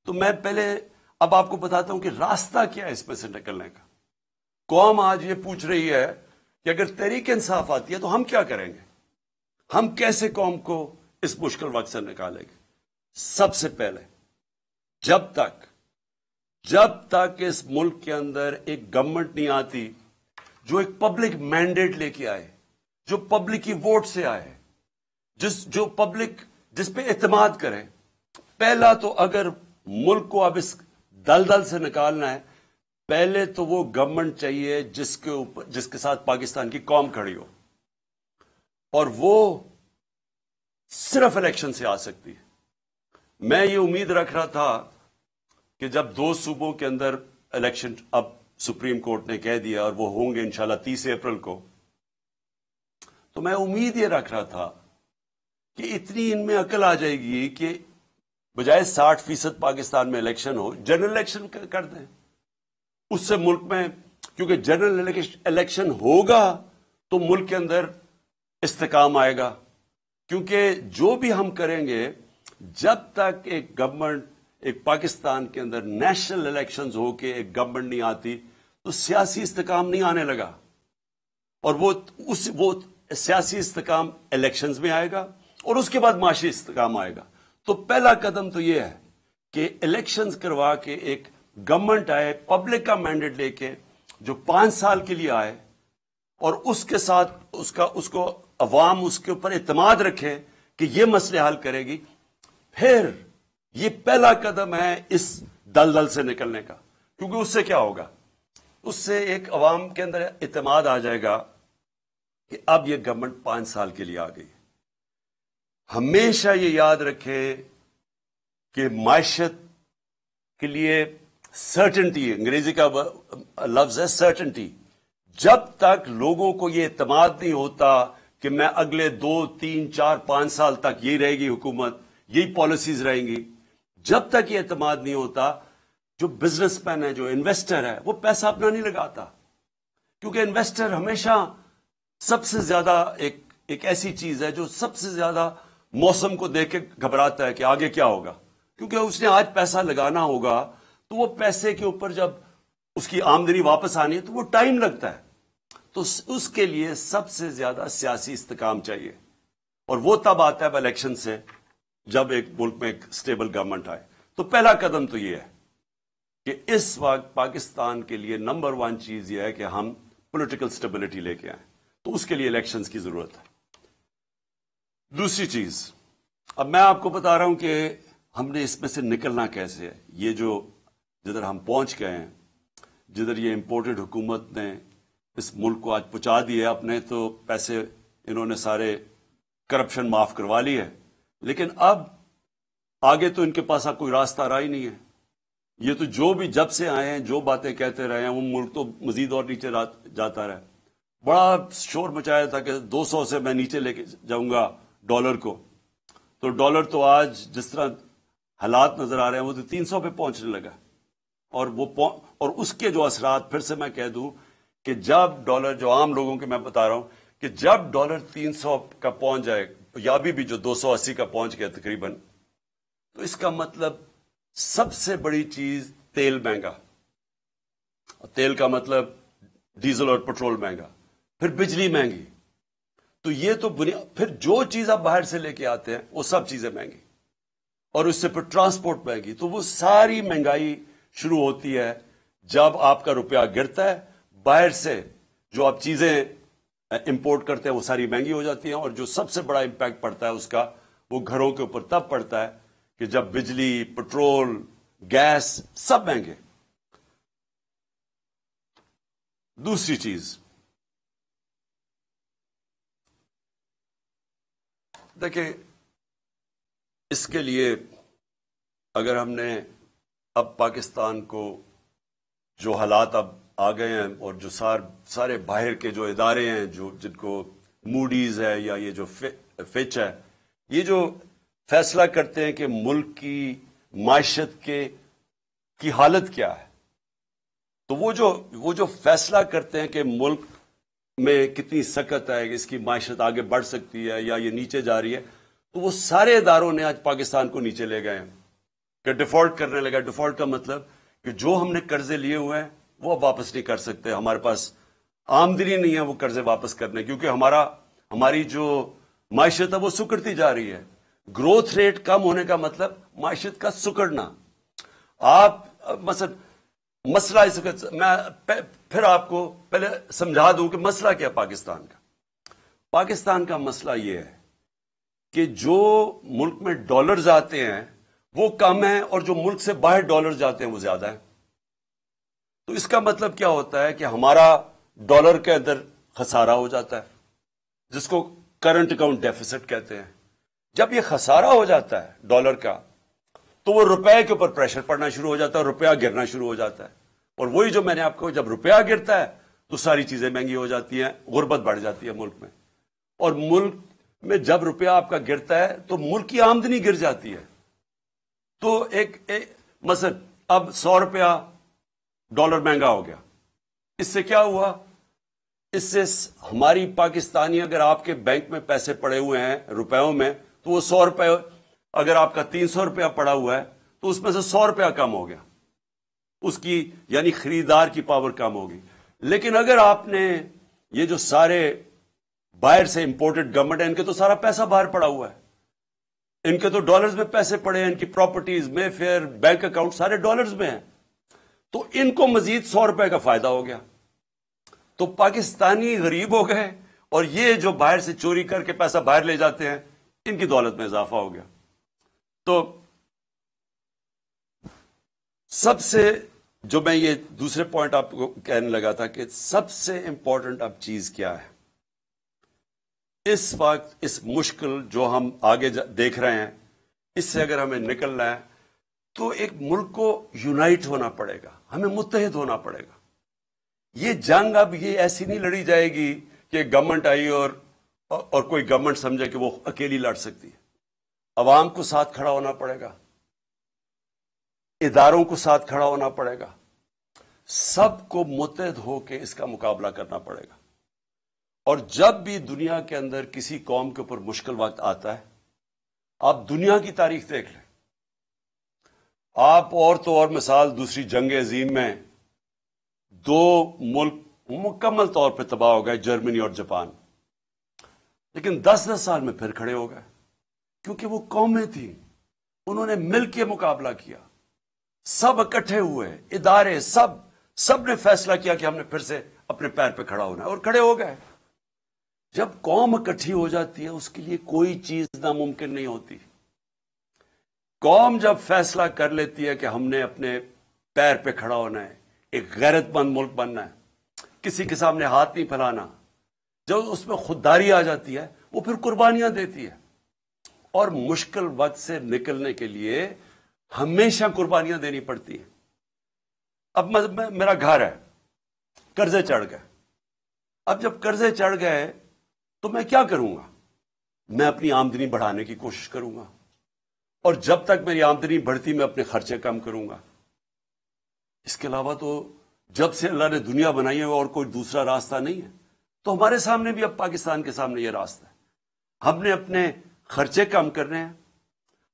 تو میں پہلے اب آپ کو بتاتا ہوں کہ راستہ کیا ہے اس میں سے نکلنے کا. قوم آج یہ پوچھ رہی ہے کہ اگر تحریک انصاف آتی ہے تو ہم کیا کریں گے، ہم کیسے قوم کو اس مشکل وقت سے نکالیں گے؟ سب سے پہلے جب تک اس ملک کے اندر ایک گورنمنٹ نہیں آتی جو ایک پبلک مینڈیٹ لے کے آئے، جو پبلک کی ووٹ سے آئے، جو پبلک جس پہ اعتماد کرے، پہلا تو اگر ملک کو اب اس دلدل سے نکالنا ہے، پہلے تو وہ گورنمنٹ چاہیے جس کے ساتھ پاکستان کی قوم کھڑی ہو، اور وہ صرف الیکشن سے آ سکتی ہے۔ میں یہ امید رکھ رہا تھا کہ جب 2 صوبوں کے اندر الیکشن اب سپریم کورٹ نے کہہ دیا اور وہ ہوں گے انشاءاللہ 30 اپریل کو، تو میں امید یہ رکھ رہا تھا کہ اتنی ان میں عقل آ جائے گی کہ بجائے 60% پاکستان میں الیکشن ہو، جنرل الیکشن کر دیں۔ اس سے ملک میں، کیونکہ جنرل الیکشن ہوگا تو ملک کے اندر استحکام آئے گا، کیونکہ جو بھی ہم کریں گے جب تک ایک گورنمنٹ، ایک پاکستان کے اندر نیشنل الیکشنز ہو کے ایک گورنمنٹ نہیں آتی تو سیاسی استحکام نہیں آنے لگا، اور وہ سیاسی استحکام الیکشنز میں آئے گا اور اس کے بعد معاشی استحکام آئے گا۔ تو پہلا قدم تو یہ ہے کہ الیکشنز کروا کے ایک گورنمنٹ آئے پبلک کا مینڈیٹ لے کے، جو 5 سال کے لیے آئے، اور اس کے ساتھ اس کو عوام اس کے اوپر اعتماد رکھے کہ یہ مسئلے حل کرے گی۔ پھر یہ پہلا قدم ہے اس دلدل سے نکلنے کا، کیونکہ اس سے کیا ہوگا، اس سے ایک عوام کے اندر اعتماد آ جائے گا کہ اب یہ گورنمنٹ 5 سال کے لیے آ گئی۔ ہمیشہ یہ یاد رکھے کہ معیشت کے لیے سرٹنٹی، انگریزی کا لفظ ہے سرٹنٹی، جب تک لوگوں کو یہ اعتماد نہیں ہوتا کہ میں اگلے 2 3 4 5 سال تک یہی رہے گی حکومت، یہی پالیسیز رہیں گی، جب تک یہ اعتماد نہیں ہوتا، جو بزنس مین ہے، جو انویسٹر ہے، وہ پیسہ اپنا نہیں لگاتا، کیونکہ انویسٹر ہمیشہ سب سے زیادہ ایک ایسی چیز ہے جو سب سے زیادہ موسم کو دیکھ کے گھبراتا ہے کہ آگے کیا ہوگا، کیونکہ اس نے آج پیسہ لگانا ہوگا تو وہ پیسے کے اوپر جب اس کی آمدنی واپس آنی ہے تو وہ ٹائم لگتا ہے، تو اس کے لیے سب سے زیادہ سیاسی استحکام چاہیے، اور وہ تب آتا ہے الیکشن سے، جب ایک ملک میں ایک سٹیبل گورنمنٹ آئے۔ تو پہلا قدم تو یہ ہے کہ اس وقت پاکستان کے لیے نمبر 1 چیز یہ ہے کہ ہم پولیٹیکل سٹیبلٹی لے کے آئیں، تو اس کے لیے الیکشنز کی ضرورت ہے۔ دوسری چیز، اب میں آپ کو بتا رہا ہوں کہ ہم نے اس میں سے نکلنا کیسے ہے۔ یہ جو جدھر ہم پہنچ گئے ہیں، جدھر یہ امپورٹڈ حکومت نے اس ملک کو آج پہنچا دیا، اپنے تو پیسے انہوں نے سارے کرپشن معاف کروا لی ہے، لیکن اب آگے تو ان کے پاس کوئی راستہ رہا ہی نہیں ہے۔ یہ تو جو بھی جب سے آئے ہیں جو باتیں کہتے رہے ہیں، وہ ملک تو مزید اور نیچے جاتا رہا۔ بڑا شور مچایا تھا کہ 200 سے میں نیچے لے کے جاؤں گا ڈالر کو، تو ڈالر تو آج جس طرح حالات نظر آ رہے ہیں وہ تو 300 پہ پہنچنے لگا، اور اس کے جو اثرات، پھر سے میں کہہ دوں کہ جب ڈالر، جو عام لوگوں کے میں بتا رہا ہوں کہ جب ڈالر 300 کا پہنچ جائے، یا بھی جو 280 کا پہنچ گیا تقریباً، تو اس کا مطلب سب سے بڑی چیز تیل مہنگا، تیل کا مطلب ڈیزل اور پٹرول مہنگا، پھر بجلی مہنگی، تو یہ تو پھر جو چیز آپ باہر سے لے کے آتے ہیں وہ سب چیزیں مہنگی، اور اس سے پھر ٹرانسپورٹ مہنگی، تو وہ ساری مہنگائی شروع ہوتی ہے جب آپ کا روپیہ گرتا ہے، باہر سے جو آپ چیزیں امپورٹ کرتے ہیں وہ ساری مہنگی ہو جاتی ہیں، اور جو سب سے بڑا امپیکٹ پڑتا ہے اس کا، وہ گھروں کے اوپر تب پڑتا ہے کہ جب بجلی، پٹرول، گیس سب مہنگے۔ دوسری چیز دیکھیں، اس کے لیے اگر ہم نے اب پاکستان کو جو حالات اب آ گئے ہیں، اور جو سارے باہر کے جو ادارے ہیں، جن کو موڈیز ہے یا یہ جو فچ ہے، یہ جو فیصلہ کرتے ہیں کہ ملک کی معیشت کی حالت کیا ہے، تو وہ جو فیصلہ کرتے ہیں کہ ملک میں کتنی سکت ہے، اس کی معیشت آگے بڑھ سکتی ہے یا یہ نیچے جا رہی ہے، تو وہ سارے اداروں نے آج پاکستان کو نیچے لے گئے ہیں کہ ڈیفالٹ کرنے لگا۔ ڈیفالٹ کا مطلب کہ جو ہم نے قرضے لیے ہوئے ہیں وہ اب واپس نہیں کر سکتے. ہمارے پاس آمدنی نہیں ہے وہ قرضے واپس کرنے، کیونکہ ہماری جو معیشت ہے وہ سکڑتی جا رہی ہے. گروتھ ریٹ کم ہونے کا مطلب معیشت کا سکڑنا. آپ مسئلہ اس وقت میں پھر آپ کو پہلے سمجھا دوں کہ مسئلہ کیا پاکستان کا. پاکستان کا مسئلہ یہ ہے کہ جو ملک میں ڈالرز آتے ہیں وہ کم ہیں اور جو ملک سے باہر ڈالر جاتے ہیں وہ زیادہ ہیں. تو اس کا مطلب کیا ہوتا ہے کہ ہمارا ڈالر کے اندر خسارہ ہو جاتا ہے، جس کو کرنٹ اکاؤنٹ ڈیفیسٹ کہتے ہیں. جب یہ خسارہ ہو جاتا ہے ڈالر کا تو وہ روپے کے اوپر پریشر پڑنا شروع ہو جاتا ہے، روپیہ گرنا شروع ہو جاتا ہے. اور وہی جو میں نے آپ کو، جب روپیہ گرتا ہے تو ساری چیزیں مہنگی ہو جاتی ہیں، غربت بڑھ جاتی ہے ملک میں. اور ملک میں جب روپیہ آپ کا گرتا ہے تو ملک کی آمدنی گر جاتی ہے. تو ایک مثلا اب 100 روپیہ ڈالر مہنگا ہو گیا. اس سے کیا ہوا؟ اس سے ہماری پاکستانی، اگر آپ کے بینک میں پیسے پڑے ہوئے ہیں روپیوں میں تو وہ 100 روپے، اگر آپ کا 300 روپیہ پڑا ہوا ہے تو اس میں سے 100 روپیہ کم ہو گیا، اس کی یعنی خریدار کی پاور کم ہوگی. لیکن اگر آپ نے یہ جو سارے باہر سے امپورٹڈ گورنمنٹ ہے، ان کے تو سارا پیسہ باہر پڑا ہوا ہے، ان کے تو ڈالرز میں پیسے پڑے ہیں، ان کی پراپرٹیز میں فیئر بینک اکاؤنٹ سارے ڈالرز میں ہیں، تو ان کو مزید 100 روپے کا فائدہ ہو گیا. تو پاکستانی غریب ہو گئے اور یہ جو باہر سے چوری کر کے پیسہ باہر لے جاتے ہیں ان کی دولت میں اضافہ ہو گیا. تو سب سے جو میں یہ دوسرے پوائنٹ آپ کو کہنے لگا تھا کہ سب سے امپورٹنٹ اب چیز کیا ہے اس وقت، اس مشکل جو ہم آگے دیکھ رہے ہیں، اس سے اگر ہمیں نکلنا ہے تو ایک ملک کو یونائٹ ہونا پڑے گا، ہمیں متحد ہونا پڑے گا. یہ جنگ اب یہ ایسی نہیں لڑی جائے گی کہ گورنمنٹ آئی اور کوئی گورنمنٹ سمجھے کہ وہ اکیلی لڑ سکتی ہے. عوام کو ساتھ کھڑا ہونا پڑے گا، اداروں کو ساتھ کھڑا ہونا پڑے گا، سب کو متحد ہو کے اس کا مقابلہ کرنا پڑے گا. اور جب بھی دنیا کے اندر کسی قوم کے اوپر مشکل وقت آتا ہے، آپ دنیا کی تاریخ دیکھ لیں، آپ اور تو اور مثال دوسری جنگ عظیم میں 2 ملک مکمل طور پہ تباہ ہو گئے، جرمنی اور جاپان، لیکن 10 سال میں پھر کھڑے ہو گئے، کیونکہ وہ قومیں تھیں، انہوں نے مل کے مقابلہ کیا، سب اکٹھے ہوئے، ادارے سب نے فیصلہ کیا کہ ہم نے پھر سے اپنے پیر پہ کھڑا ہونا ہے، اور کھڑے ہو گئے. جب قوم اکٹھی ہو جاتی ہے اس کے لیے کوئی چیز ناممکن نہیں ہوتی. قوم جب فیصلہ کر لیتی ہے کہ ہم نے اپنے پیر پہ کھڑا ہونا ہے، ایک غیرت مند ملک بننا ہے، کسی کے سامنے ہاتھ نہیں پھیلانا، جب اس میں خودداری آ جاتی ہے وہ پھر قربانیاں دیتی ہے. اور مشکل وقت سے نکلنے کے لیے ہمیشہ قربانیاں دینی پڑتی ہیں. اب میرا گھر ہے، قرضے چڑھ گئے. اب جب قرضے چڑھ گئے تو میں کیا کروں گا؟ میں اپنی آمدنی بڑھانے کی کوشش کروں گا، اور جب تک میری آمدنی بڑھتی میں اپنے خرچے کم کروں گا. اس کے علاوہ تو جب سے اللہ نے دنیا بنائی ہے اور کوئی دوسرا راستہ نہیں ہے. تو ہمارے سامنے بھی، اب پاکستان کے سامنے یہ راستہ ہے. ہم نے اپنے خرچے کم کرنے ہیں.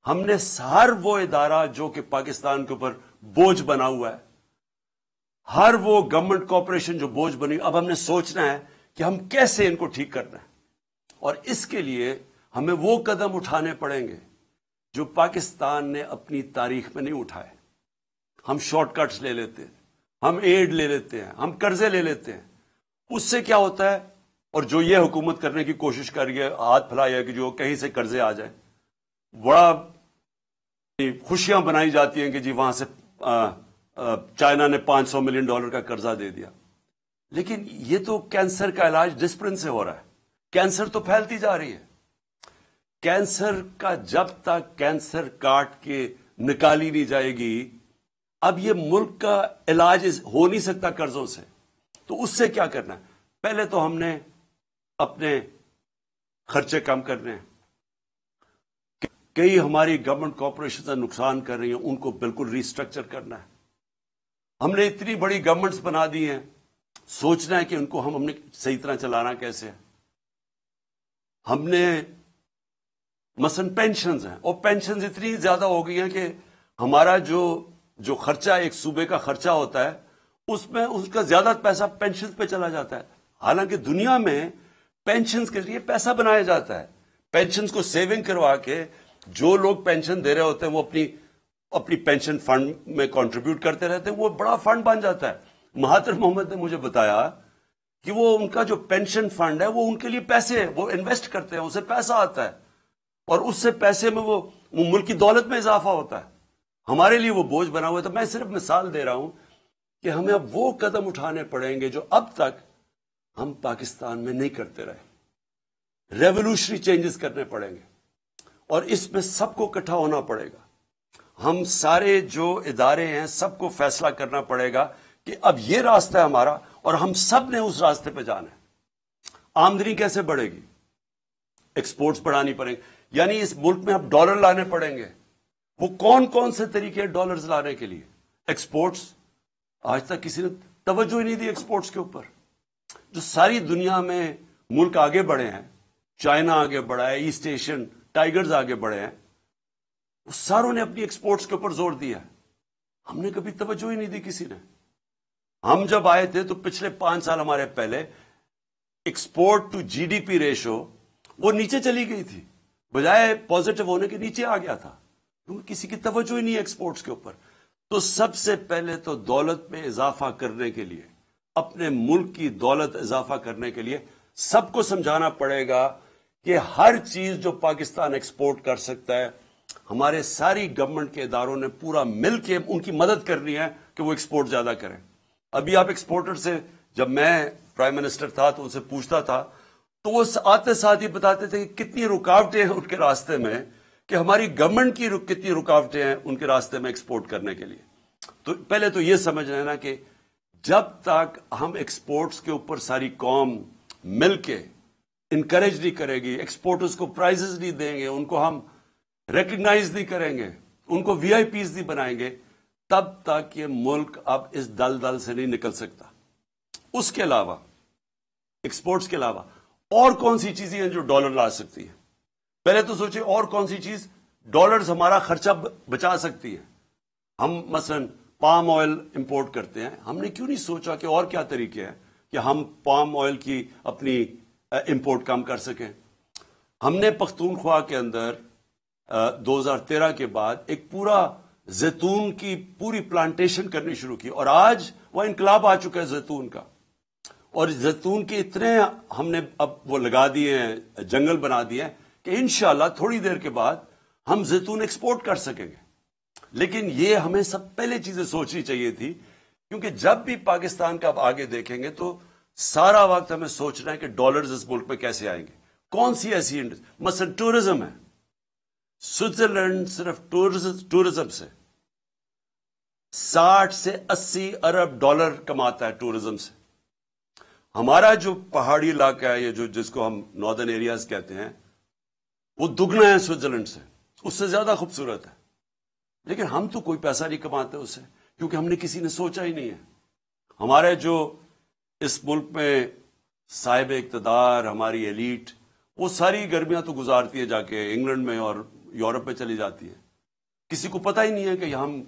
ہم نے ہر وہ ادارہ جو کہ پاکستان کے اوپر بوجھ بنا ہوا ہے، ہر وہ گورنمنٹ کارپوریشن جو بوجھ بنی، اب ہم نے سوچنا ہے کہ ہم کیسے ان کو ٹھیک کرنا ہے. اور اس کے لیے ہمیں وہ قدم اٹھانے پڑیں گے جو پاکستان نے اپنی تاریخ میں نہیں اٹھائے. ہم شارٹ کٹس لے لیتے ہیں، ہم ایڈ لے لیتے ہیں، ہم قرضے لے لیتے ہیں. اس سے کیا ہوتا ہے، اور جو یہ حکومت کرنے کی کوشش کر رہی ہے، ہاتھ پھیلایا کہ جو کہیں سے قرضے آ جائیں، بڑا خوشیاں بنائی جاتی ہیں کہ جی وہاں سے چائنا نے $500 ملین کا قرضہ دے دیا. لیکن یہ تو کینسر کا علاج ڈسپلن سے ہو رہا ہے. کینسر تو پھیلتی جا رہی ہے. کینسر کا جب تک کینسر کاٹ کے نکالی نہیں جائے گی، اب یہ ملک کا علاج ہو نہیں سکتا قرضوں سے. تو اس سے کیا کرنا ہے؟ پہلے تو ہم نے اپنے خرچے کم کرنے ہیں. کئی ہماری گورنمنٹ کارپوریشن سے نقصان کر رہی ہیں، ان کو بالکل ریسٹرکچر کرنا ہے. ہم نے اتنی بڑی گورنمنٹس بنا دی ہیں، سوچنا ہے کہ ان کو ہم نے صحیح طرح چلانا کیسے ہے. ہم نے مثلا پینشنز ہیں، اور پینشنز اتنی زیادہ ہو گئی ہیں کہ ہمارا جو خرچہ ایک صوبے کا خرچہ ہوتا ہے اس میں اس کا زیادہ پیسہ پینشن پہ چلا جاتا ہے. حالانکہ دنیا میں پینشن کے لیے پیسہ بنایا جاتا ہے. پینشن کو سیونگ کروا کے جو لوگ پینشن دے رہے ہوتے ہیں وہ اپنی پینشن فنڈ میں کنٹریبیوٹ کرتے رہتے ہیں, وہ بڑا فنڈ بن جاتا ہے. مہاتر محمد نے مجھے بتایا کہ وہ ان کا جو پینشن فنڈ ہے وہ ان کے لیے پیسے وہ انویسٹ کرتے ہیں, اسے پیسہ آتا ہے اور اس سے پیسے میں وہ ملک کی دولت میں اضافہ ہوتا ہے. ہمارے لیے وہ بوجھ بنا ہوا ہے. تو میں صرف مثال دے رہا ہوں کہ ہمیں اب وہ قدم اٹھانے پڑیں گے جو اب تک ہم پاکستان میں نہیں کرتے رہے. ریولوشنری چینجز کرنے پڑیں گے اور اس میں سب کو اکٹھا ہونا پڑے گا. ہم سارے جو ادارے ہیں سب کو فیصلہ کرنا پڑے گا کہ اب یہ راستہ ہے ہمارا اور ہم سب نے اس راستے پہ جانا ہے. آمدنی کیسے بڑھے گی؟ ایکسپورٹس بڑھانی پڑیں گے. یعنی اس ملک میں اب ڈالر لانے پڑیں گے. وہ کون کون سے طریقے ڈالرز لانے کے لیے؟ ایکسپورٹس. آج تک کسی نے توجہ ہی نہیں دی ایکسپورٹس کے اوپر. جو ساری دنیا میں ملک آگے بڑھے ہیں, چائنا آگے بڑھا ہے, ایسٹ ایشین ٹائیگرز آگے بڑھے ہیں, وہ ساروں نے اپنی ایکسپورٹس کے اوپر زور دیا ہے. ہم نے کبھی توجہ ہی نہیں دی کسی نے. ہم جب آئے تھے تو پچھلے 5 سال ہمارے پہلے export to G D P ratio وہ نیچے چلی گئی تھی, بجائے پازیٹو ہونے کے نیچے آ گیا تھا, کیونکہ کسی کی توجہ ہی نہیں ہے ایکسپورٹس کے اوپر. تو سب سے پہلے تو دولت میں اضافہ کرنے کے لیے, اپنے ملک کی دولت اضافہ کرنے کے لیے سب کو سمجھانا پڑے گا کہ ہر چیز جو پاکستان ایکسپورٹ کر سکتا ہے, ہمارے ساری گورنمنٹ کے اداروں نے پورا مل کے ان کی مدد کرنی ہے کہ وہ ایکسپورٹ زیادہ کریں. ابھی آپ ایکسپورٹر سے, جب میں پرائم منسٹر تھا تو ان سے پوچھتا تھا تو وہ آتے ساتھ ہی بتاتے تھے کہ کتنی رکاوٹیں ہیں ان کے راستے میں, کہ ہماری گورنمنٹ کی کتنی رکاوٹیں ہیں ان کے راستے میں ایکسپورٹ کرنے کے لیے. تو پہلے تو یہ سمجھ لینا کہ جب تک ہم ایکسپورٹس کے اوپر ساری قوم مل کے انکریج نہیں کرے گی, ایکسپورٹرز کو پرائزز نہیں دیں گے, ان کو ہم ریکگنائز نہیں کریں گے, ان کو وی آئی پیز نہیں بنائیں گے, تب تک یہ ملک اب اس دلدل سے نہیں نکل سکتا. اس کے علاوہ, ایکسپورٹس کے علاوہ اور کون سی چیزیں ہیں جو ڈالر لا سکتی ہیں؟ پہلے تو سوچیں اور کون سی چیز ڈالرز ہمارا خرچہ بچا سکتی ہے. ہم مثلا پام آئل امپورٹ کرتے ہیں, ہم نے کیوں نہیں سوچا کہ اور کیا طریقے ہیں کہ ہم پام آئل کی اپنی امپورٹ کم کر سکیں. ہم نے پختونخوا کے اندر 2013 کے بعد ایک پورا زیتون کی پوری پلانٹیشن کرنی شروع کی, اور آج وہ انقلاب آ چکا ہے زیتون کا. اور زیتون کے اتنے ہم نے اب وہ لگا دیے ہیں, جنگل بنا دیے ہیں کہ انشاءاللہ تھوڑی دیر کے بعد ہم زیتون ایکسپورٹ کر سکیں گے. لیکن یہ ہمیں سب پہلے چیزیں سوچنی چاہیے تھی, کیونکہ جب بھی پاکستان کا اب آگے دیکھیں گے تو سارا وقت ہمیں سوچنا ہے کہ ڈالرز اس ملک میں کیسے آئیں گے. کون سی ایسی مثلا ٹورزم ہے. سوئٹزرلینڈ صرف ٹورزم سے 60 سے 80 ارب ڈالر کماتا ہے ٹورزم سے. ہمارا جو پہاڑی علاقہ ہے, یہ جس کو ہم ناردرن ایریاز کہتے ہیں, وہ دگنا ہے سوئٹزرلینڈ سے, اس سے زیادہ خوبصورت ہے. لیکن ہم تو کوئی پیسہ نہیں کماتے اس سے, کیونکہ ہم نے کسی نے سوچا ہی نہیں ہے. ہمارے جو اس ملک میں صاحب اقتدار, ہماری ایلیٹ, وہ ساری گرمیاں تو گزارتی ہے جا کے انگلینڈ میں اور یورپ میں چلی جاتی ہے. کسی کو پتہ ہی نہیں ہے کہ ہم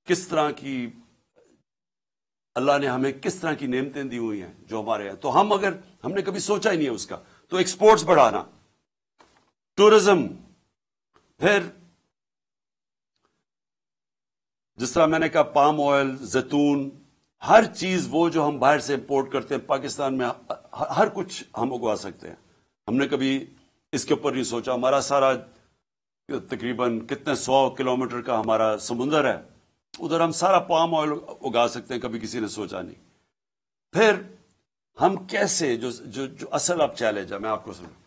کس طرح کی, اللہ نے ہمیں کس طرح کی نعمتیں دی ہوئی ہیں جو ہمارے ہیں. تو ہم نے کبھی سوچا ہی نہیں ہے اس کا. تو ایکسپورٹس بڑھانا, ٹورزم, پھر جس طرح میں نے کہا پام آئل, زیتون, ہر چیز وہ جو ہم باہر سے امپورٹ کرتے ہیں پاکستان میں ہر کچھ ہم اگوا سکتے ہیں. ہم نے کبھی اس کے اوپر نہیں سوچا. ہمارا سارا تقریباً کتنے 100 کلومیٹر کا ہمارا سمندر ہے, ادھر ہم سارا پام آئل اگا سکتے ہیں, کبھی کسی نے سوچا نہیں. پھر ہم کیسے, جو اصل اب چیلنج ہے میں آپ کو سنوں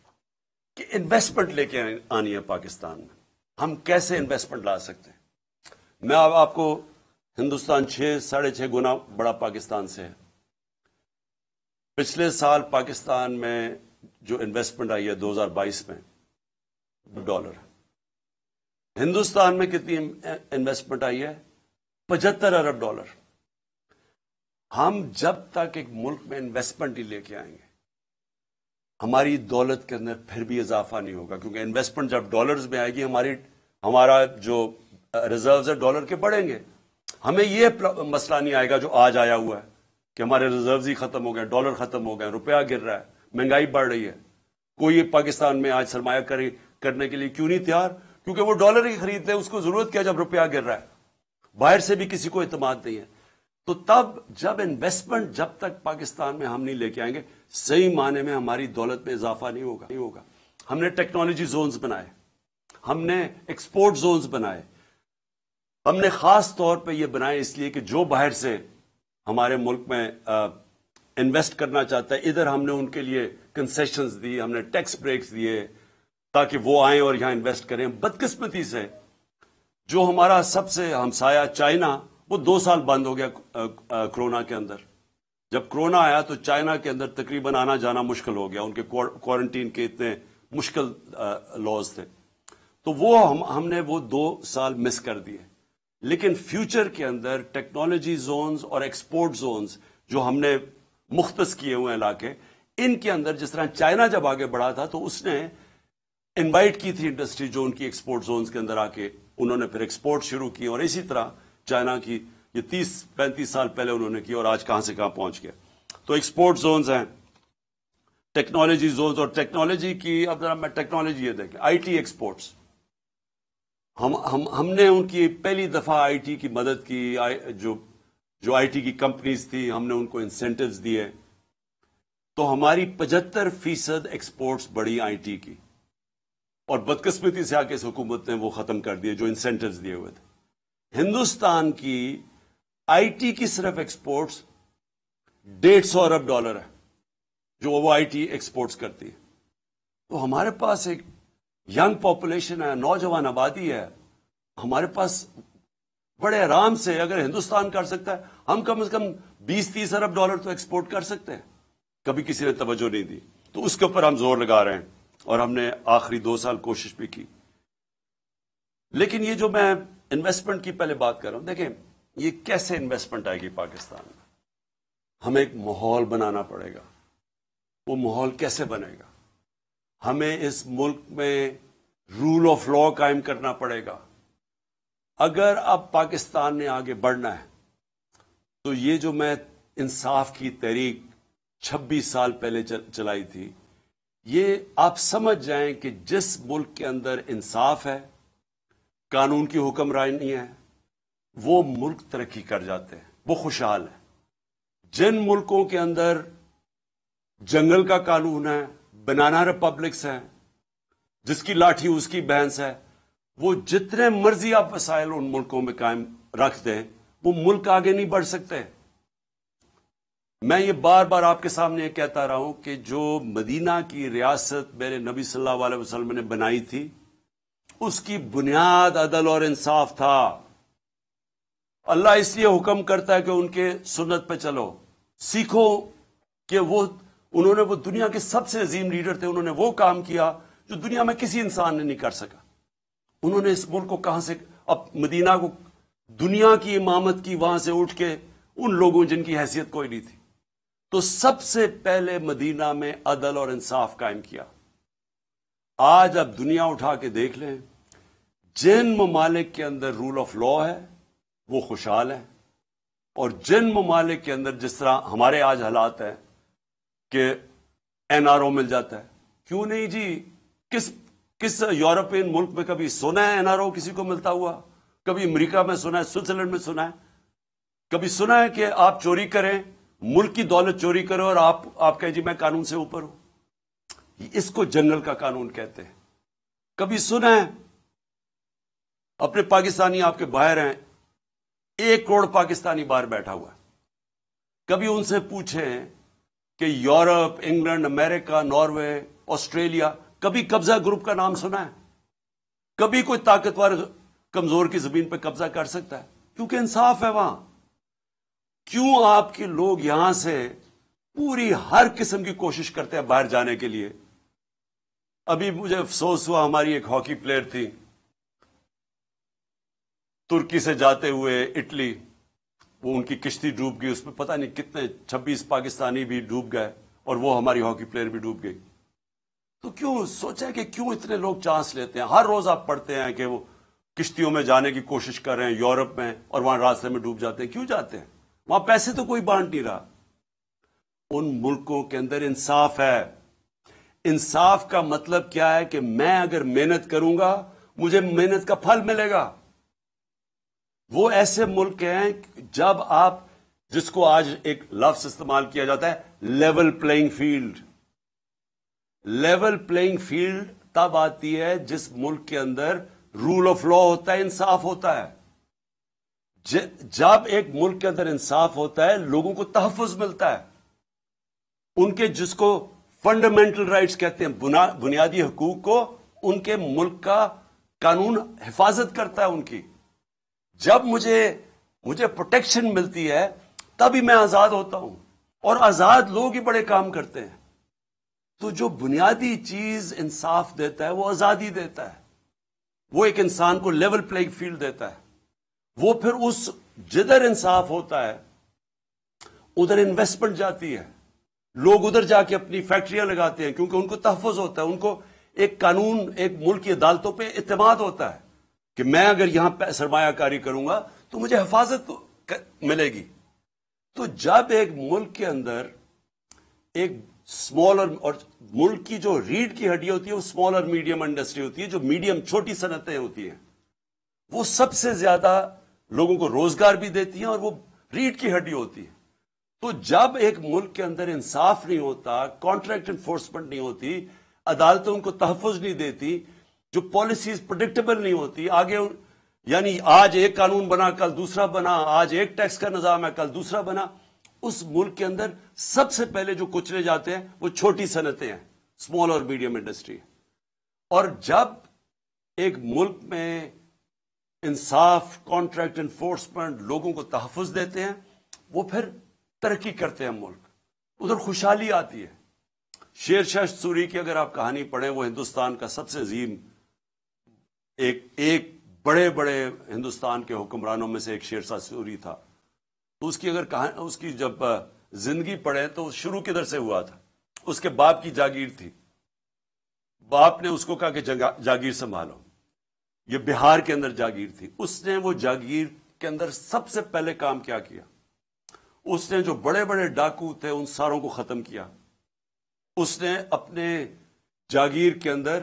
کہ انویسٹمنٹ لے کے آنی ہے پاکستان میں, ہم کیسے انویسٹمنٹ لا سکتے ہیں. میں آپ کو, ہندوستان 6-6.5 گنا بڑا پاکستان سے ہے. پچھلے سال پاکستان میں جو انویسٹمنٹ آئی ہے 2022 میں ڈالر, ہندوستان میں کتنی انویسٹمنٹ آئی ہے؟ 75 ارب ڈالر. ہم جب تک ایک ملک میں انویسٹمنٹ ہی لے کے آئیں گے, ہماری دولت کے اندر پھر بھی اضافہ نہیں ہوگا, کیونکہ انویسٹمنٹ جب ڈالرز میں آئے گی, ہمارا جو ریزروز ہے ڈالر کے بڑھیں گے. ہمیں یہ مسئلہ نہیں آئے گا جو آج آیا ہوا ہے کہ ہمارے ریزروز ہی ختم ہو گئے، ڈالر ختم ہو گئے، روپیہ گر رہا ہے، مہنگائی بڑھ رہی ہے. کوئی پاکستان میں آج سرمایہ کاری کرنے کے لیے کیوں نہیں تیار؟ کیونکہ وہ ڈالر ہی خرید لے، اس کو ضرورت کیا جب روپیہ گر رہا ہے. باہر سے بھی کسی کو اعتماد نہیں ہے. تو تب جب انویسٹمنٹ جب تک پاکستان میں ہم نہیں لے کے آئیں گے، صحیح معنی میں ہماری دولت میں اضافہ نہیں ہوگا. ہم نے ٹیکنالوجی زونز بنائے، ہم نے ایکسپورٹ زونز بنائے، ہم نے خاص طور پہ یہ بنائے اس لیے کہ جو باہر سے ہمارے ملک میں انویسٹ کرنا چاہتا ہے، ادھر ہم نے ان کے لیے کنسیشنز دی، ہم نے ٹیکس بریکس دیے تاکہ وہ آئیں اور یہاں انویسٹ کریں. بدقسمتی سے جو ہمارا سب سے ہمسایہ چائنا، وہ 2 سال بند ہو گیا کرونا کے اندر. جب کرونا آیا تو چائنا کے اندر تقریباً آنا جانا مشکل ہو گیا، ان کے کوارنٹین کے اتنے مشکل لاز تھے. تو وہ ہم نے وہ 2 سال مس کر دیے. لیکن فیوچر کے اندر ٹیکنالوجی زونز اور ایکسپورٹ زونز جو ہم نے مختص کیے ہوئے علاقے، ان کے اندر جس طرح چائنا جب آگے بڑھا تھا تو اس نے انوائٹ کی تھی انڈسٹری جو ان کی ایکسپورٹ زونز کے اندر آ کے انہوں نے پھر ایکسپورٹ شروع کی، اور اسی طرح چائنا کی یہ 30-35 سال پہلے انہوں نے کی اور آج کہاں سے کہاں پہنچ گیا. تو ایکسپورٹ زونز ہیں، ٹیکنالوجی زونز، اور ٹیکنالوجی کی اب ذرا میں ٹیکنالوجی یہ دیکھیں، آئی ٹی ایکسپورٹس. ہم نے ان کی پہلی دفعہ آئی ٹی کی مدد کی، جو آئی ٹی کی کمپنیز تھی ہم نے ان کو انسینٹیوز دیے. تو ہماری 75% ایکسپورٹس بڑی آئی ٹی کی، اور بدقسمتی سے آ کے اس حکومت نے وہ ختم کر دیے جو انسینٹیوز دیے ہوئے تھے. ہندوستان کی آئی ٹی کی صرف ایکسپورٹس $150 ارب ہے جو وہ آئی ٹی ایکسپورٹس کرتی ہے. تو ہمارے پاس ایک ینگ پاپولیشن ہے، نوجوان آبادی ہے. ہمارے پاس بڑے آرام سے اگر ہندوستان کر سکتا ہے، ہم کم از کم $20-30 ارب تو ایکسپورٹ کر سکتے ہیں. کبھی کسی نے توجہ نہیں دی، تو اس کے اوپر ہم زور لگا رہے ہیں، اور ہم نے آخری 2 سال کوشش بھی کی. لیکن یہ جو میں انویسٹمنٹ کی پہلے بات کر رہا ہوں، دیکھیں یہ کیسے انویسٹمنٹ آئے گی پاکستان میں. ہمیں ایک ماحول بنانا پڑے گا. وہ ماحول کیسے بنے گا؟ ہمیں اس ملک میں رول آف لا قائم کرنا پڑے گا. اگر اب پاکستان نے آگے بڑھنا ہے تو یہ جو میں انصاف کی تحریک 26 سال پہلے چلائی تھی، یہ آپ سمجھ جائیں کہ جس ملک کے اندر انصاف ہے، قانون کی حکمرانی ہے، وہ ملک ترقی کر جاتے ہیں، وہ خوشحال ہے. جن ملکوں کے اندر جنگل کا قانون ہے، بنانا ریپبلکس ہیں، جس کی لاٹھی اس کی بھینس ہے، وہ جتنے مرضی آپ وسائل ان ملکوں میں قائم رکھ دیں، وہ ملک آگے نہیں بڑھ سکتے. میں یہ بار بار آپ کے سامنے یہ کہتا رہا ہوں کہ جو مدینہ کی ریاست میرے نبی صلی اللہ علیہ وسلم نے بنائی تھی، اس کی بنیاد عدل اور انصاف تھا. اللہ اس لیے حکم کرتا ہے کہ ان کے سنت پہ چلو، سیکھو کہ انہوں نے وہ دنیا کے سب سے عظیم لیڈر تھے، انہوں نے وہ کام کیا جو دنیا میں کسی انسان نے نہیں کر سکا. انہوں نے اس ملک کو کہاں سے، اب مدینہ کو دنیا کی امامت کی، وہاں سے اٹھ کے ان لوگوں جن کی حیثیت کوئی نہیں تھی. تو سب سے پہلے مدینہ میں عدل اور انصاف قائم کیا. آج اب دنیا اٹھا کے دیکھ لیں، جن ممالک کے اندر رول آف لا ہے وہ خوشحال ہے، اور جن ممالک کے اندر جس طرح ہمارے آج حالات ہیں کہ NRO مل جاتا ہے. کیوں نہیں جی؟ کس یورپین ملک میں کبھی سنا ہے NRO کسی کو ملتا ہوا؟ کبھی امریکہ میں سنا ہے، سوئٹزرلینڈ میں سنا ہے؟ کبھی سنا ہے کہ آپ چوری کریں، ملک کی دولت چوری کریں اور آپ کہیں جی میں قانون سے اوپر ہوں؟ اس کو جنگل کا قانون کہتے ہیں. کبھی سنا ہے؟ اپنے پاکستانی آپ کے باہر ہیں، 1 کروڑ پاکستانی باہر بیٹھا ہوا ہے. کبھی ان سے پوچھیں کہ یورپ، انگلینڈ، امریکہ، ناروے، آسٹریلیا، کبھی قبضہ گروپ کا نام سنا ہے؟ کبھی کوئی طاقتور کمزور کی زمین پہ قبضہ کر سکتا ہے؟ کیونکہ انصاف ہے وہاں. کیوں آپ کے لوگ یہاں سے پوری ہر قسم کی کوشش کرتے ہیں باہر جانے کے لیے؟ ابھی مجھے افسوس ہوا، ہماری ایک ہاکی پلیئر تھی، ترکی سے جاتے ہوئے اٹلی، وہ ان کی کشتی ڈوب گئی، اس میں پتہ نہیں کتنے 26 پاکستانی بھی ڈوب گئے، اور وہ ہماری ہاکی پلیئر بھی ڈوب گئی. تو کیوں سوچا کہ کیوں اتنے لوگ چانس لیتے ہیں؟ ہر روز آپ پڑھتے ہیں کہ وہ کشتیوں میں جانے کی کوشش کر رہے ہیں یورپ میں اور وہاں راستے میں ڈوب جاتے ہیں. کیوں جاتے ہیں؟ وہاں پیسے تو کوئی بانٹ نہیں رہا. ان ملکوں کے اندر انصاف ہے. انصاف کا مطلب کیا ہے کہ میں اگر محنت کروں گا مجھے محنت کا پھل ملے گا. وہ ایسے ملک ہیں جب آپ، جس کو آج ایک لفظ استعمال کیا جاتا ہے level playing field. Level playing field تب آتی ہے جس ملک کے اندر رول آف لا ہوتا ہے، انصاف ہوتا ہے. جب ایک ملک کے اندر انصاف ہوتا ہے لوگوں کو تحفظ ملتا ہے. ان کے جس کو فنڈامنٹل رائٹس کہتے ہیں، بنیادی حقوق کو ان کے ملک کا قانون حفاظت کرتا ہے ان کی. جب مجھے پروٹیکشن ملتی ہے تبھی میں آزاد ہوتا ہوں. اور آزاد لوگ ہی بڑے کام کرتے ہیں. تو جو بنیادی چیز انصاف دیتا ہے وہ آزادی دیتا ہے. وہ ایک انسان کو لیول پلئنگ فیلڈ دیتا ہے. وہ پھر اس جدھر انصاف ہوتا ہے ادھر انویسٹمنٹ جاتی ہے. لوگ ادھر جا کے اپنی فیکٹریاں لگاتے ہیں کیونکہ ان کو تحفظ ہوتا ہے. ان کو ایک قانون، ایک ملک کی عدالتوں پہ اعتماد ہوتا ہے کہ میں اگر یہاں سرمایہ کاری کروں گا تو مجھے حفاظت ملے گی. تو جب ایک ملک کے اندر ایک اسمال اور ملک کی جو ریڑھ کی ہڈی ہوتی ہے وہ اسمال اور میڈیم انڈسٹری ہوتی ہے، جو میڈیم چھوٹی صنعتیں ہوتی ہیں، وہ سب سے زیادہ لوگوں کو روزگار بھی دیتی ہیں اور وہ ریڑھ کی ہڈی ہوتی ہے. تو جب ایک ملک کے اندر انصاف نہیں ہوتا، کانٹریکٹ انفورسمنٹ نہیں ہوتی، عدالتیں ان کو تحفظ نہیں دیتی، جو پالیسیز پریڈکٹیبل نہیں ہوتی، آگے یعنی آج ایک قانون بنا کل دوسرا بنا، آج ایک ٹیکس کا نظام ہے کل دوسرا بنا، اس ملک کے اندر سب سے پہلے جو کچلے جاتے ہیں وہ چھوٹی صنعتیں ہیں، اسمال اور میڈیم انڈسٹری. اور جب ایک ملک میں انصاف، کانٹریکٹ انفورسمنٹ، لوگوں کو تحفظ دیتے ہیں، وہ پھر ترقی کرتے ہیں ملک، ادھر خوشحالی آتی ہے. شیر شاہ سوری کی اگر آپ کہانی پڑھیں، وہ ہندوستان کا سب سے عظیم ایک بڑے ہندوستان کے حکمرانوں میں سے ایک شیر شاہ سوری تھا. تو اس کی جب زندگی پڑھیں تو شروع کدھر سے ہوا تھا. اس کے باپ کی جاگیر تھی. باپ نے اس کو کہا کہ جاگیر سنبھالو. یہ بہار کے اندر جاگیر تھی. اس نے وہ جاگیر کے اندر سب سے پہلے کام کیا اس نے جو بڑے ڈاکو تھے ان ساروں کو ختم کیا. اس نے اپنے جاگیر کے اندر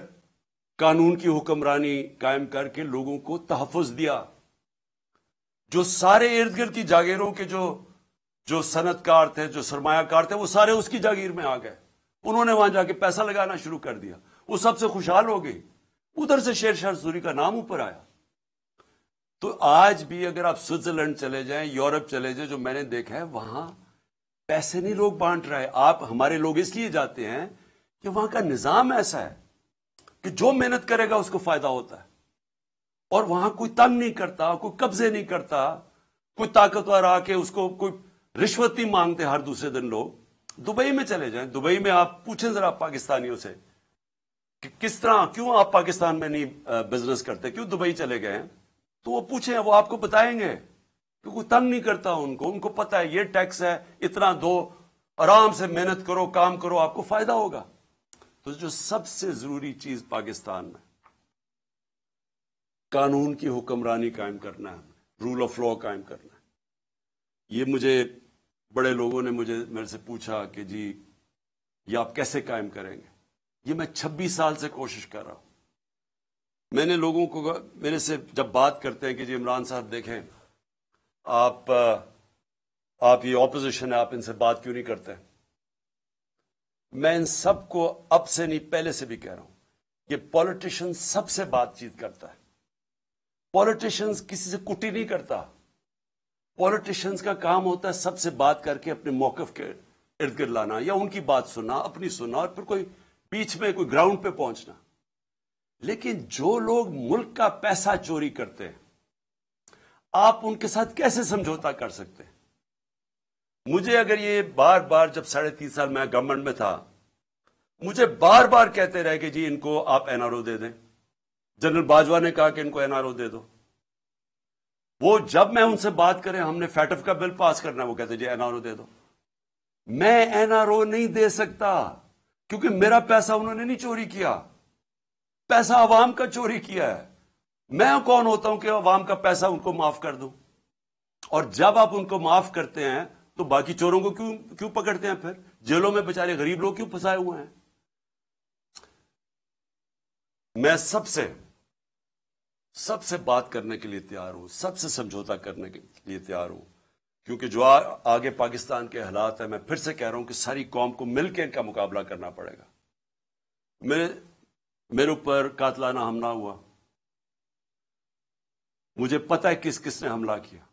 قانون کی حکمرانی قائم کر کے لوگوں کو تحفظ دیا. جو سارے ارد گرد کی جاگیروں کے جو صنعت کار تھے، جو سرمایہ کار تھے، وہ سارے اس کی جاگیر میں آ گئے. انہوں نے وہاں جا کے پیسہ لگانا شروع کر دیا. وہ سب سے خوشحال ہو گئی. ادھر سے شیر شاہ سوری کا نام اوپر آیا. تو آج بھی اگر آپ سوئٹزرلینڈ چلے جائیں، یورپ چلے جائیں، جو میں نے دیکھا ہے وہاں پیسے نہیں لوگ بانٹ رہے. ہمارے لوگ اس لیے جاتے ہیں کہ وہاں کا نظام ایسا ہے کہ جو محنت کرے گا اس کو فائدہ ہوتا ہے. اور وہاں کوئی تنگ نہیں کرتا، کوئی قبضے نہیں کرتا، کوئی طاقتور آ کے اس کو کوئی رشوت نہیں مانگتے ہر دوسرے دن لوگ. دبئی میں چلے جائیں، دبئی میں آپ پوچھیں ذرا پاکستانیوں سے کہ کس طرح، کیوں آپ پاکستان میں نہیں بزنس کرتے، کیوں دبئی چلے گئے ہیں، تو وہ پوچھیں، وہ آپ کو بتائیں گے کہ کوئی تنگ نہیں کرتا ان کو پتا ہے یہ ٹیکس ہے، اتنا دو، آرام سے محنت کرو، کام کرو، آپ کو فائدہ ہوگا. تو جو سب سے ضروری چیز پاکستان میں قانون کی حکمرانی قائم کرنا ہے، رول آف لا قائم کرنا ہے. یہ مجھے بڑے لوگوں نے میرے سے پوچھا کہ جی یہ آپ کیسے قائم کریں گے. یہ میں 26 سال سے کوشش کر رہا ہوں. میں نے لوگوں کو میرے سے جب بات کرتے ہیں کہ جی عمران صاحب دیکھیں آپ یہ اپوزیشن ہے، آپ ان سے بات کیوں نہیں کرتے، میں ان سب کو اب سے نہیں پہلے سے بھی کہہ رہا ہوں کہ پولیٹیشین سب سے بات چیت کرتا ہے. پولیٹیشینز کسی سے کٹی نہیں کرتا. پولیٹیشینز کا کام ہوتا ہے سب سے بات کر کے اپنے موقف کے ارد گرد لانا، یا ان کی بات سننا، اپنی سننا، اور پھر کوئی بیچ میں کوئی گراؤنڈ پہ پہنچنا. لیکن جو لوگ ملک کا پیسہ چوری کرتے ہیں آپ ان کے ساتھ کیسے سمجھوتا کر سکتے ہیں؟ مجھے اگر یہ بار بار، جب 3.5 سال میں گورنمنٹ میں تھا، مجھے بار بار کہتے رہے کہ جی ان کو آپ این آر او دے دیں. جنرل باجوہ نے کہا کہ ان کو این آر او دے دو. وہ جب میں ان سے بات کریں ہم نے فیٹف کا بل پاس کرنا ہے، وہ کہتے جی این آر او دے دو. میں این آر او نہیں دے سکتا کیونکہ میرا پیسہ انہوں نے نہیں چوری کیا، پیسہ عوام کا چوری کیا ہے. میں کون ہوتا ہوں کہ عوام کا پیسہ ان کو معاف کر دوں؟ اور جب آپ ان کو معاف کرتے ہیں تو باقی چوروں کو کیوں پکڑتے ہیں؟ پھر جیلوں میں بیچارے غریب لوگ کیوں پھنسائے ہوئے ہیں؟ میں سب سے بات کرنے کے لیے تیار ہوں، سب سے سمجھوتا کرنے کے لیے تیار ہوں، کیونکہ جو آگے پاکستان کے حالات ہیں، میں پھر سے کہہ رہا ہوں کہ ساری قوم کو مل کے ان کا مقابلہ کرنا پڑے گا۔ میرے اوپر قاتلانہ حملہ ہوا، مجھے پتہ ہے کس کس نے حملہ کیا،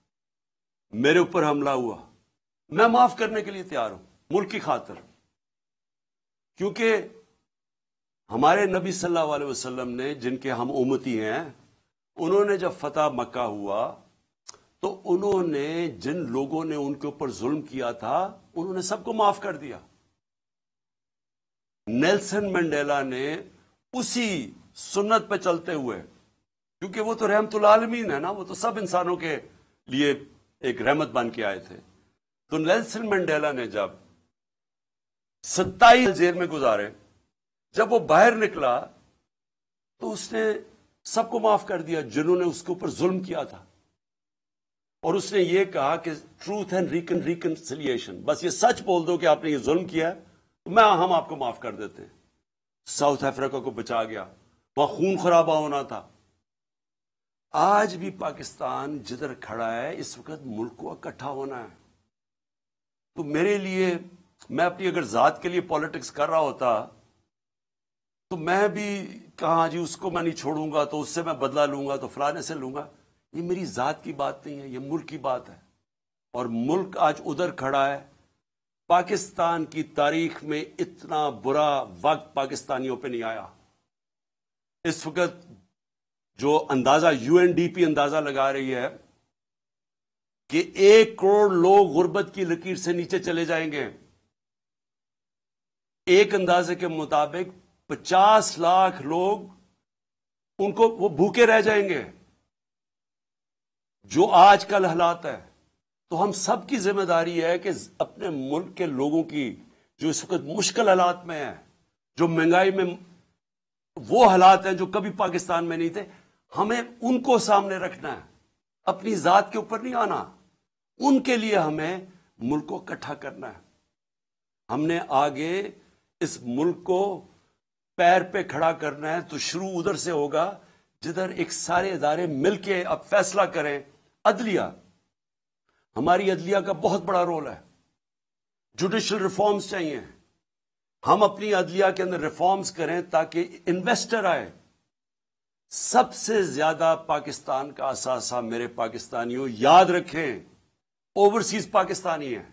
میرے اوپر حملہ ہوا، میں معاف کرنے کے لیے تیار ہوں ملک کی خاطر، کیونکہ ہمارے نبی صلی اللہ علیہ وسلم نے، جن کے ہم امتی ہیں، انہوں نے جب فتح مکہ ہوا تو انہوں نے جن لوگوں نے ان کے اوپر ظلم کیا تھا انہوں نے سب کو معاف کر دیا۔ نیلسن منڈیلا نے اسی سنت پہ چلتے ہوئے، کیونکہ وہ تو رحمت العالمین ہے نا، وہ تو سب انسانوں کے لیے ایک رحمت بن کے آئے تھے، تو نیلسن منڈیلا نے جب 27 جیل میں گزارے، جب وہ باہر نکلا تو اس نے سب کو معاف کر دیا جنہوں نے اس کے اوپر ظلم کیا تھا، اور اس نے یہ کہا کہ ٹروتھ اینڈ ریکنسیلیشن، بس یہ سچ بول دو کہ آپ نے یہ ظلم کیا ہے تو ہم آپ کو معاف کر دیتے ہیں۔ ساؤتھ افریقہ کو بچا گیا، وہاں خون خرابہ ہونا تھا۔ آج بھی پاکستان جدھر کھڑا ہے اس وقت ملک کو اکٹھا ہونا ہے، تو میرے لیے، میں اپنی اگر ذات کے لیے پالیٹکس کر رہا ہوتا تو میں بھی کہاں جی اس کو میں نہیں چھوڑوں گا تو اس سے میں بدلہ لوں گا تو فلانے سے لوں گا۔ یہ میری ذات کی بات نہیں ہے، یہ ملک کی بات ہے، اور ملک آج ادھر کھڑا ہے۔ پاکستان کی تاریخ میں اتنا برا وقت پاکستانیوں پہ نہیں آیا۔ اس وقت جو اندازہ UNDP اندازہ لگا رہی ہے کہ 1 کروڑ لوگ غربت کی لکیر سے نیچے چلے جائیں گے، ایک اندازے کے مطابق 50 لاکھ لوگ ان کو وہ بھوکے رہ جائیں گے، جو آج کل حالات ہے۔ تو ہم سب کی ذمہ داری ہے کہ اپنے ملک کے لوگوں کی جو اس وقت مشکل حالات میں ہیں، جو مہنگائی میں وہ حالات ہیں جو کبھی پاکستان میں نہیں تھے، ہمیں ان کو سامنے رکھنا ہے، اپنی ذات کے اوپر نہیں آنا۔ ان کے لیے ہمیں ملک کو اکٹھا کرنا ہے۔ ہم نے آگے اس ملک کو پیر پہ کھڑا کرنا ہے تو شروع ادھر سے ہوگا جدھر ایک سارے ادارے مل کے اب فیصلہ کریں۔ عدلیہ، ہماری عدلیہ کا بہت بڑا رول ہے، جوڈیشل ریفارمز چاہیے، ہم اپنی عدلیہ کے اندر ریفارمز کریں تاکہ انویسٹر آئے۔ سب سے زیادہ پاکستان کا اثاثہ میرے پاکستانیوں یاد رکھیں اوورسیز پاکستانی ہیں۔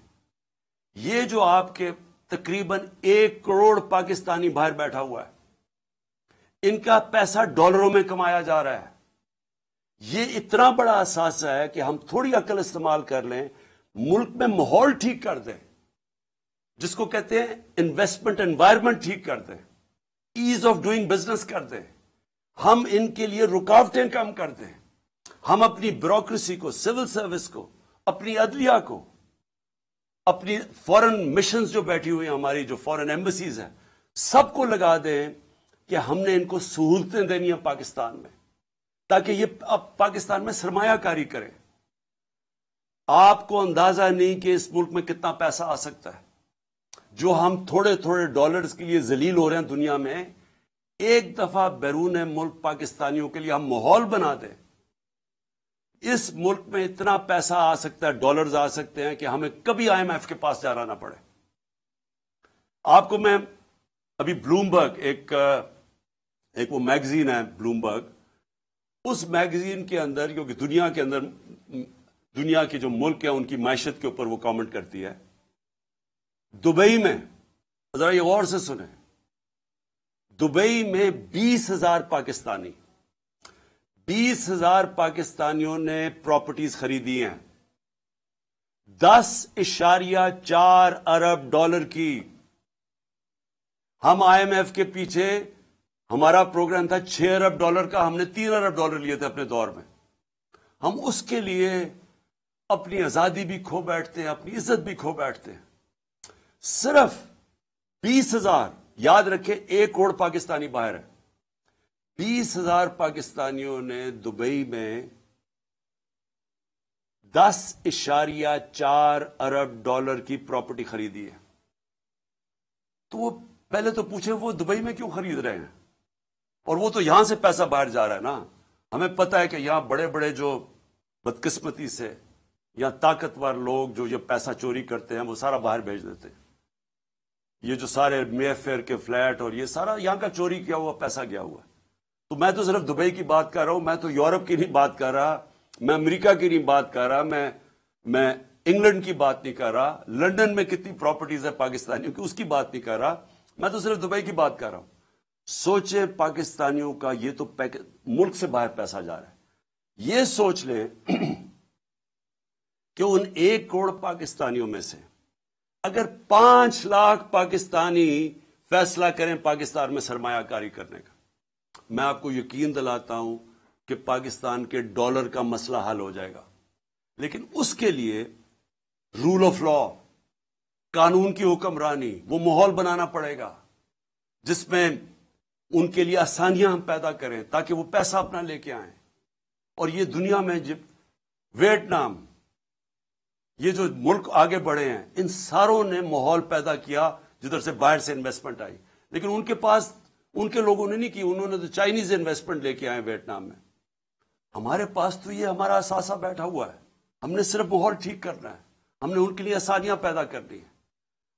یہ جو آپ کے تقریباً 1 کروڑ پاکستانی باہر بیٹھا ہوا ہے، ان کا پیسہ ڈالروں میں کمایا جا رہا ہے۔ یہ اتنا بڑا اثاثہ ہے کہ ہم تھوڑی عقل استعمال کر لیں، ملک میں ماحول ٹھیک کر دیں، جس کو کہتے ہیں انویسٹمنٹ انوائرمنٹ ٹھیک کر دیں، ایز آف ڈوئنگ بزنس کر دیں، ہم ان کے لیے رکاوٹیں کم کر دیں، ہم اپنی بیوروکریسی کو، سول سروس کو، اپنی عدلیہ کو، اپنی فورن مشنز جو بیٹھی ہوئی ہیں، ہماری جو فورن ایمبیسیز ہیں، سب کو لگا دیں کہ ہم نے ان کو سہولتیں دینی ہیں پاکستان میں، تاکہ یہ اب پاکستان میں سرمایہ کاری کریں۔ آپ کو اندازہ نہیں کہ اس ملک میں کتنا پیسہ آ سکتا ہے۔ جو ہم تھوڑے تھوڑے ڈالرز کے لیے ذلیل ہو رہے ہیں دنیا میں، ایک دفعہ بیرون ملک پاکستانیوں کے لیے ہم ماحول بنا دیں، اس ملک میں اتنا پیسہ آ سکتا ہے، ڈالرز آ سکتے ہیں کہ ہمیں کبھی IMF کے پاس جانا نہ پڑے۔ آپ کو میں ابھی بلومبرگ، ایک وہ میگزین ہے بلومبرگ، اس میگزین کے اندر، کیونکہ دنیا کے اندر دنیا کے جو ملک ہیں ان کی معیشت کے اوپر وہ کامنٹ کرتی ہے، دبئی میں، ذرا یہ غور سے سنیں، دبئی میں 20,000 پاکستانی، 20,000 پاکستانیوں نے پراپرٹیز خریدی ہیں، 10.4 ارب ڈالر کی۔ ہم IMF کے پیچھے، ہمارا پروگرام تھا 6 ارب ڈالر کا، ہم نے 3 ارب ڈالر لیے تھے اپنے دور میں۔ ہم اس کے لیے اپنی آزادی بھی کھو بیٹھتے ہیں، اپنی عزت بھی کھو بیٹھتے ہیں۔ صرف 20,000، یاد رکھیں 1 کروڑ پاکستانی باہر ہے، 20,000 پاکستانیوں نے دبئی میں 10.4 ارب ڈالر کی پراپرٹی خریدی ہے. تو وہ پہلے تو پوچھیں وہ دبئی میں کیوں خرید رہے ہیں؟ اور وہ تو یہاں سے پیسہ باہر جا رہا ہے نا. ہمیں پتہ ہے کہ یہاں بڑے بڑے جو بدقسمتی سے یا طاقتور لوگ جو یہ پیسہ چوری کرتے ہیں وہ سارا باہر بھیج دیتے ہیں. یہ جو سارے مے فیئر کے فلیٹ اور یہ سارا یہاں کا چوری کیا ہوا پیسہ گیا ہوا ہے. تو میں تو صرف دبئی کی بات کر رہا ہوں, میں تو یورپ کی نہیں بات کر رہا, میں امریکہ کی نہیں بات کر رہا, میں انگلینڈ کی بات نہیں کر رہا, لندن میں کتنی پراپرٹیز ہے پاکستانیوں کی اس کی بات نہیں کر رہا, میں تو صرف دبئی کی بات کر رہا ہوں. سوچیں پاکستانیوں کا یہ تو ملک سے باہر پیسہ جا رہا ہے. یہ سوچ لیں کہ ان 1 کروڑ پاکستانیوں میں سے اگر 5 لاکھ پاکستانی فیصلہ کریں پاکستان میں سرمایہ کاری کرنے کا, میں آپ کو یقین دلاتا ہوں کہ پاکستان کے ڈالر کا مسئلہ حل ہو جائے گا. لیکن اس کے لیے رول آف لا, قانون کی حکمرانی, وہ ماحول بنانا پڑے گا جس میں ان کے لیے آسانیاں ہم پیدا کریں تاکہ وہ پیسہ اپنا لے کے آئیں. اور یہ دنیا میں جب ویتنام, یہ جو ملک آگے بڑھے ہیں, ان ساروں نے ماحول پیدا کیا جدھر سے باہر سے انویسٹمنٹ آئی. لیکن ان کے پاس ان کے لوگوں نے نہیں کی, انہوں نے تو چائنیز انویسٹمنٹ لے کے آئے ویتنام میں. ہمارے پاس تو یہ ہمارا اثاثہ بیٹھا ہوا ہے, ہم نے صرف ماحول ٹھیک کرنا ہے, ہم نے ان کے لیے آسانیاں پیدا کرنی ہیں,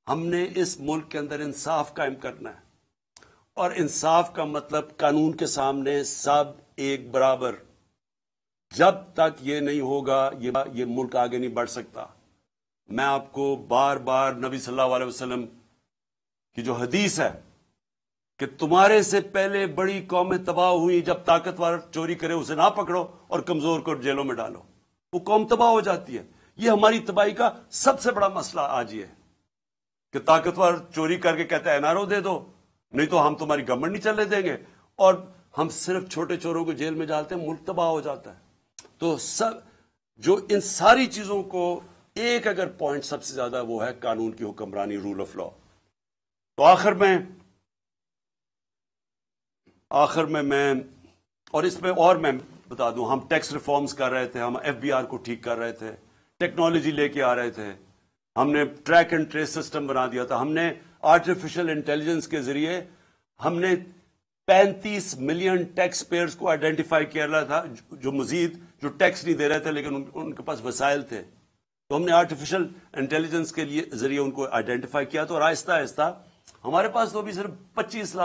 ہم نے اس ملک کے اندر انصاف قائم کرنا ہے. اور انصاف کا مطلب قانون کے سامنے سب ایک برابر. جب تک یہ نہیں ہوگا یہ ملک آگے نہیں بڑھ سکتا. میں آپ کو بار بار نبی صلی اللہ علیہ وسلم کی جو حدیث ہے کہ تمہارے سے پہلے بڑی قومیں تباہ ہوئی, جب طاقتور چوری کرے اسے نہ پکڑو اور کمزور کو جیلوں میں ڈالو, وہ قوم تباہ ہو جاتی ہے. یہ ہماری تباہی کا سب سے بڑا مسئلہ آج یہ ہے کہ طاقتور چوری کر کے کہتا ہے این آر او دے دو, نہیں تو ہم تمہاری گورنمنٹ نہیں چلنے دیں گے, اور ہم صرف چھوٹے چوروں کو جیل میں ڈالتے ہیں, ملک تباہ ہو جاتا ہے. تو سب جو ان ساری چیزوں کو ایک اگر پوائنٹ سب سے زیادہ وہ ہے قانون کی حکمرانی, رول آف لا. تو آخر میں اور اس میں اور میں بتا دوں, ہم ٹیکس ریفارمز کر رہے تھے, ہم ایف بی آر کو ٹھیک کر رہے تھے, ٹیکنالوجی لے کے آ رہے تھے, ہم نے ٹریک اینڈ ٹریس سسٹم بنا دیا تھا, ہم نے آرٹیفیشل انٹیلیجنس کے ذریعے ہم نے 35 ملین ٹیکس پیئرز کو آئیڈینٹیفائی کیا تھا جو مزید جو ٹیکس نہیں دے رہے تھے لیکن ان کے پاس وسائل تھے. تو ہم نے آرٹیفیشل انٹیلیجنس کے ذریعے ان کو آئیڈینٹیفائی کیا تو, اور آہستہ آہستہ ہمارے پاس تو ابھی صرف 25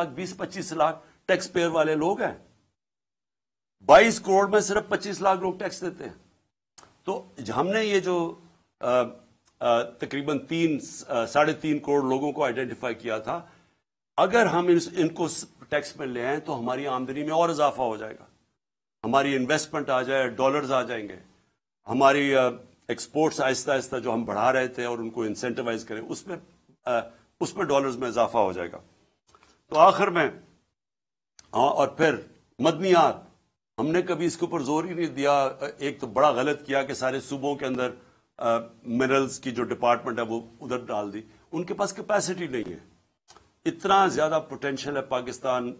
لاکھ ٹیکس پیئر والے لوگ ہیں. 22 کروڑ میں صرف 25 لاکھ لوگ ٹیکس دیتے ہیں. تو ہم نے یہ جو تقریباً 3.5 کروڑ لوگوں کو آئیڈینٹیفائی کیا تھا, اگر ہم ان کو ٹیکس میں لے آئیں تو ہماری آمدنی میں اور اضافہ ہو جائے گا, ہماری انویسٹمنٹ آ جائے, ڈالرز آ جائیں گے, ہماری ایکسپورٹس آہستہ آہستہ جو ہم بڑھا رہے تھے اور ان کو انسینٹیوائز کریں اس میں ڈالرز میں اضافہ ہو جائے گا. تو آخر میں اور پھر مدنیات, ہم نے کبھی اس کے اوپر زور ہی نہیں دیا. ایک تو بڑا غلط کیا کہ سارے صوبوں کے اندر منرلز کی جو ڈپارٹمنٹ ہے وہ ادھر ڈال دی, ان کے پاس کیپیسٹی نہیں ہے. اتنا زیادہ پوٹینشیل ہے پاکستان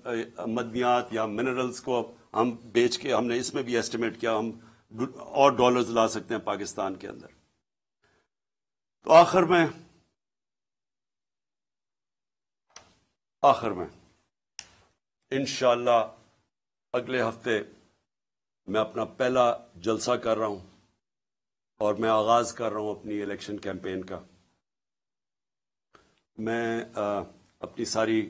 مدنیات یا منرلز کو ہم بیچ کے, ہم نے اس میں بھی ایسٹیمیٹ کیا ہم اور ڈالرز لا سکتے ہیں پاکستان کے اندر. تو آخر میں انشاءاللہ اگلے ہفتے میں اپنا پہلا جلسہ کر رہا ہوں اور میں آغاز کر رہا ہوں اپنی الیکشن کیمپین کا. میں اپنی ساری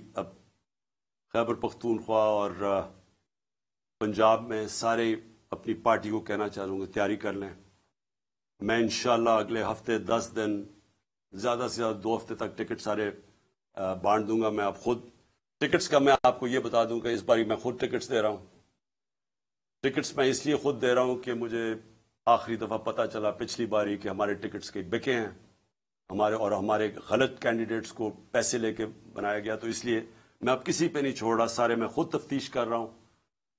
خیبر پختونخوا اور پنجاب میں سارے اپنی پارٹی کو کہنا چاہوں گا تیاری کر لیں. میں انشاءاللہ اگلے ہفتے 10 دن زیادہ سے زیادہ 2 ہفتے تک ٹکٹ سارے بانٹ دوں گا. میں اب خود ٹکٹس کا میں آپ کو یہ بتا دوں کہ اس باری میں خود ٹکٹس دے رہا ہوں. ٹکٹس میں اس لیے خود دے رہا ہوں کہ مجھے آخری دفعہ پتہ چلا پچھلی باری کہ ہمارے ٹکٹس کئی بکے ہیں, ہمارے غلط کینڈیڈیٹس کو پیسے لے کے بنایا گیا. تو اس لیے میں اب کسی پہ نہیں چھوڑ رہا, سارے میں خود تفتیش کر رہا ہوں,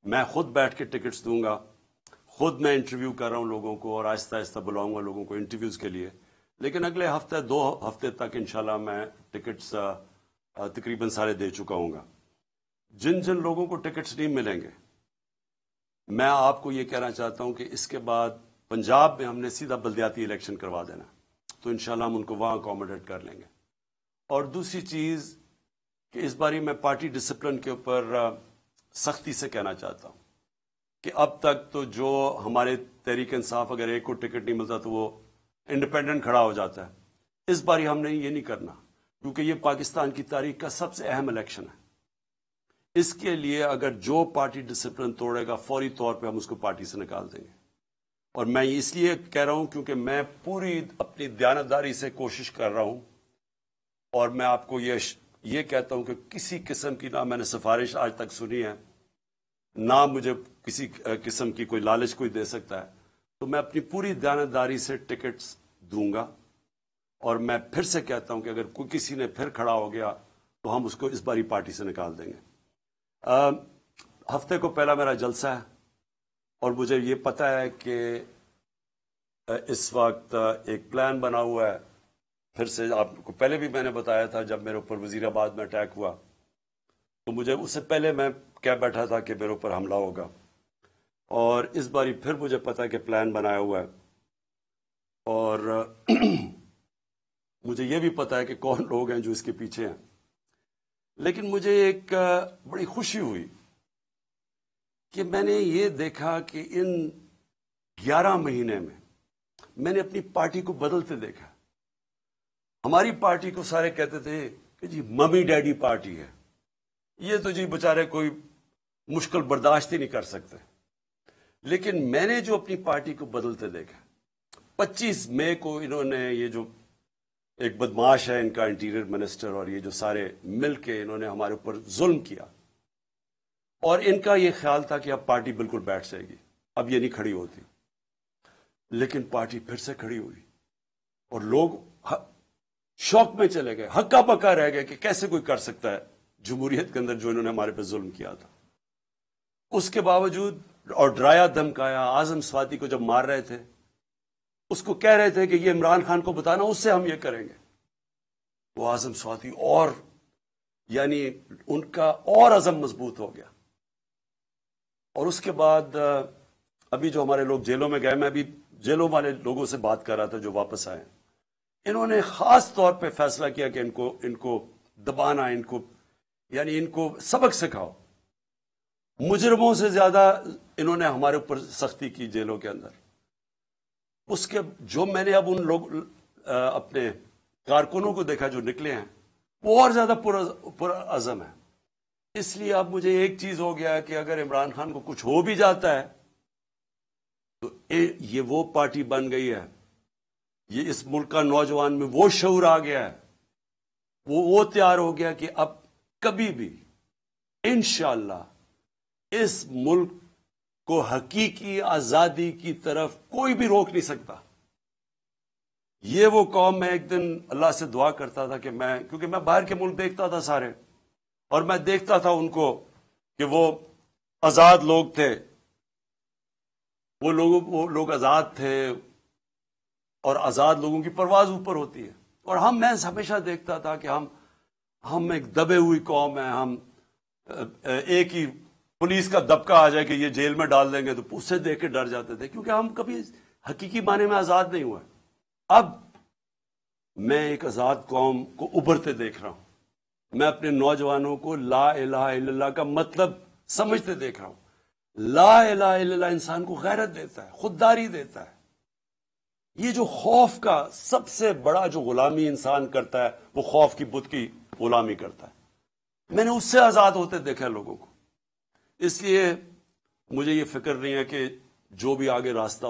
میں خود بیٹھ کے ٹکٹس دوں گا, خود میں انٹرویو کر رہا ہوں لوگوں کو اور آہستہ آہستہ بلاؤں گا لوگوں کو انٹرویوز کے لیے. لیکن اگلے ہفتے 2 ہفتے تک انشاءاللہ میں ٹکٹس تقریباً سارے دے چکا ہوں گا. جن جن لوگوں کو ٹکٹس نہیں ملیں گے، میں آپ کو یہ کہنا چاہتا ہوں کہ اس کے بعد پنجاب میں ہم نے سیدھا بلدیاتی الیکشن کروا دینا، تو انشاءاللہ ہم ان کو وہاں اکوموڈیٹ کر لیں گے۔ اور دوسری چیز کہ اس باری میں پارٹی ڈسپلن کے اوپر سختی سے کہنا چاہتا ہوں کہ اب تک تو جو ہمارے تحریک انصاف اگر ایک کو ٹکٹ نہیں ملتا تو وہ انڈیپینڈنٹ کھڑا ہو جاتا ہے، اس باری ہم نے یہ نہیں کرنا، کیونکہ یہ پاکستان کی تاریخ کا سب سے اہم الیکشن ہے۔ اس کے لیے اگر جو پارٹی ڈسپلن توڑے گا فوری طور پہ ہم اس کو پارٹی سے نکال دیں گے۔ اور میں اس لیے کہہ رہا ہوں کیونکہ میں پوری اپنی دیانتداری سے کوشش کر رہا ہوں، اور میں آپ کو یہ کہتا ہوں کہ کسی قسم کی نہ میں نے سفارش آج تک سنی ہے، نہ مجھے کسی قسم کی کوئی لالچ کوئی دے سکتا ہے، تو میں اپنی پوری دیانتداری سے ٹکٹس دوں گا۔ اور میں پھر سے کہتا ہوں کہ اگر کوئی کسی نے پھر کھڑا ہو گیا تو ہم اس کو اس باری پارٹی سے نکال دیں گے۔ ہفتے کو پہلا میرا جلسہ ہے، اور مجھے یہ پتہ ہے کہ اس وقت ایک پلان بنا ہوا ہے۔ پھر سے آپ کو پہلے بھی میں نے بتایا تھا، جب میرے اوپر وزیر آباد میں اٹیک ہوا تو مجھے اس سے پہلے میں کہہ بیٹھا تھا کہ میرے اوپر حملہ ہوگا، اور اس باری پھر مجھے پتہ ہے کہ پلان بنایا ہوا ہے، اور مجھے یہ بھی پتہ ہے کہ کون لوگ ہیں جو اس کے پیچھے ہیں۔ لیکن مجھے ایک بڑی خوشی ہوئی کہ میں نے یہ دیکھا کہ ان 11 مہینے میں نے اپنی پارٹی کو بدلتے دیکھا۔ ہماری پارٹی کو سارے کہتے تھے کہ جی ممی ڈیڈی پارٹی ہے، یہ تو جی بیچارے کوئی مشکل برداشت ہی نہیں کر سکتے۔ لیکن میں نے جو اپنی پارٹی کو بدلتے دیکھا، 25 مئی کو انہوں نے یہ جو ایک بدماش ہے ان کا انٹیریئر منسٹر، اور یہ جو سارے مل کے انہوں نے ہمارے اوپر ظلم کیا، اور ان کا یہ خیال تھا کہ اب پارٹی بالکل بیٹھ جائے گی، اب یہ نہیں کھڑی ہوتی۔ لیکن پارٹی پھر سے کھڑی ہوئی، اور لوگ شوق میں چلے گئے، ہکا پکا رہ گئے کہ کیسے کوئی کر سکتا ہے جمہوریت کے اندر جو انہوں نے ہمارے پہ ظلم کیا تھا۔ اس کے باوجود اور ڈرایا دھمکایا، اعظم سواتی کو جب مار رہے تھے اس کو کہہ رہے تھے کہ یہ عمران خان کو بتانا، اس سے ہم یہ کریں گے۔ وہ اعظم سواتی اور یعنی ان کا اور عزم مضبوط ہو گیا۔ اور اس کے بعد ابھی جو ہمارے لوگ جیلوں میں گئے، میں ابھی جیلوں والے لوگوں سے بات کر رہا تھا جو واپس آئے، انہوں نے خاص طور پہ فیصلہ کیا کہ ان کو دبانا، ان کو سبق سکھاؤ۔ مجرموں سے زیادہ انہوں نے ہمارے اوپر سختی کی جیلوں کے اندر۔ اس کے جو میں نے اب ان لوگ اپنے کارکنوں کو دیکھا جو نکلے ہیں، وہ اور زیادہ پرعزم ہے۔ اس لیے اب مجھے ایک چیز ہو گیا ہے کہ اگر عمران خان کو کچھ ہو بھی جاتا ہے تو یہ وہ پارٹی بن گئی ہے، یہ اس ملک کا نوجوان میں وہ شعور آ گیا ہے، وہ تیار ہو گیا کہ اب کبھی بھی انشاءاللہ اس ملک کو حقیقی آزادی کی طرف کوئی بھی روک نہیں سکتا۔ یہ وہ قوم، میں ایک دن اللہ سے دعا کرتا تھا کہ کیونکہ میں باہر کے ملک دیکھتا تھا سارے، اور میں دیکھتا تھا ان کو کہ وہ آزاد لوگ تھے، وہ لوگ آزاد تھے، اور آزاد لوگوں کی پرواز اوپر ہوتی ہے۔ اور میں ہمیشہ دیکھتا تھا کہ ہم ایک دبے ہوئی قوم ہے، ہم ایک ہی پولیس کا دبکا آ جائے کہ یہ جیل میں ڈال دیں گے تو اس سے دیکھ کے ڈر جاتے تھے، کیونکہ ہم کبھی حقیقی معنی میں آزاد نہیں ہوئے۔ اب میں ایک آزاد قوم کو ابھرتے دیکھ رہا ہوں، میں اپنے نوجوانوں کو لا الہ الا اللہ کا مطلب سمجھتے دیکھ رہا ہوں۔ لا الہ الا اللہ انسان کو غیرت دیتا ہے، خودداری دیتا ہے۔ یہ جو خوف کا سب سے بڑا جو غلامی انسان کرتا ہے، وہ خوف کی بت کی غلامی کرتا ہے۔ میں نے اس سے آزاد ہوتے دیکھا لوگوں کو۔ اس لیے مجھے یہ فکر نہیں ہے کہ جو بھی آگے راستہ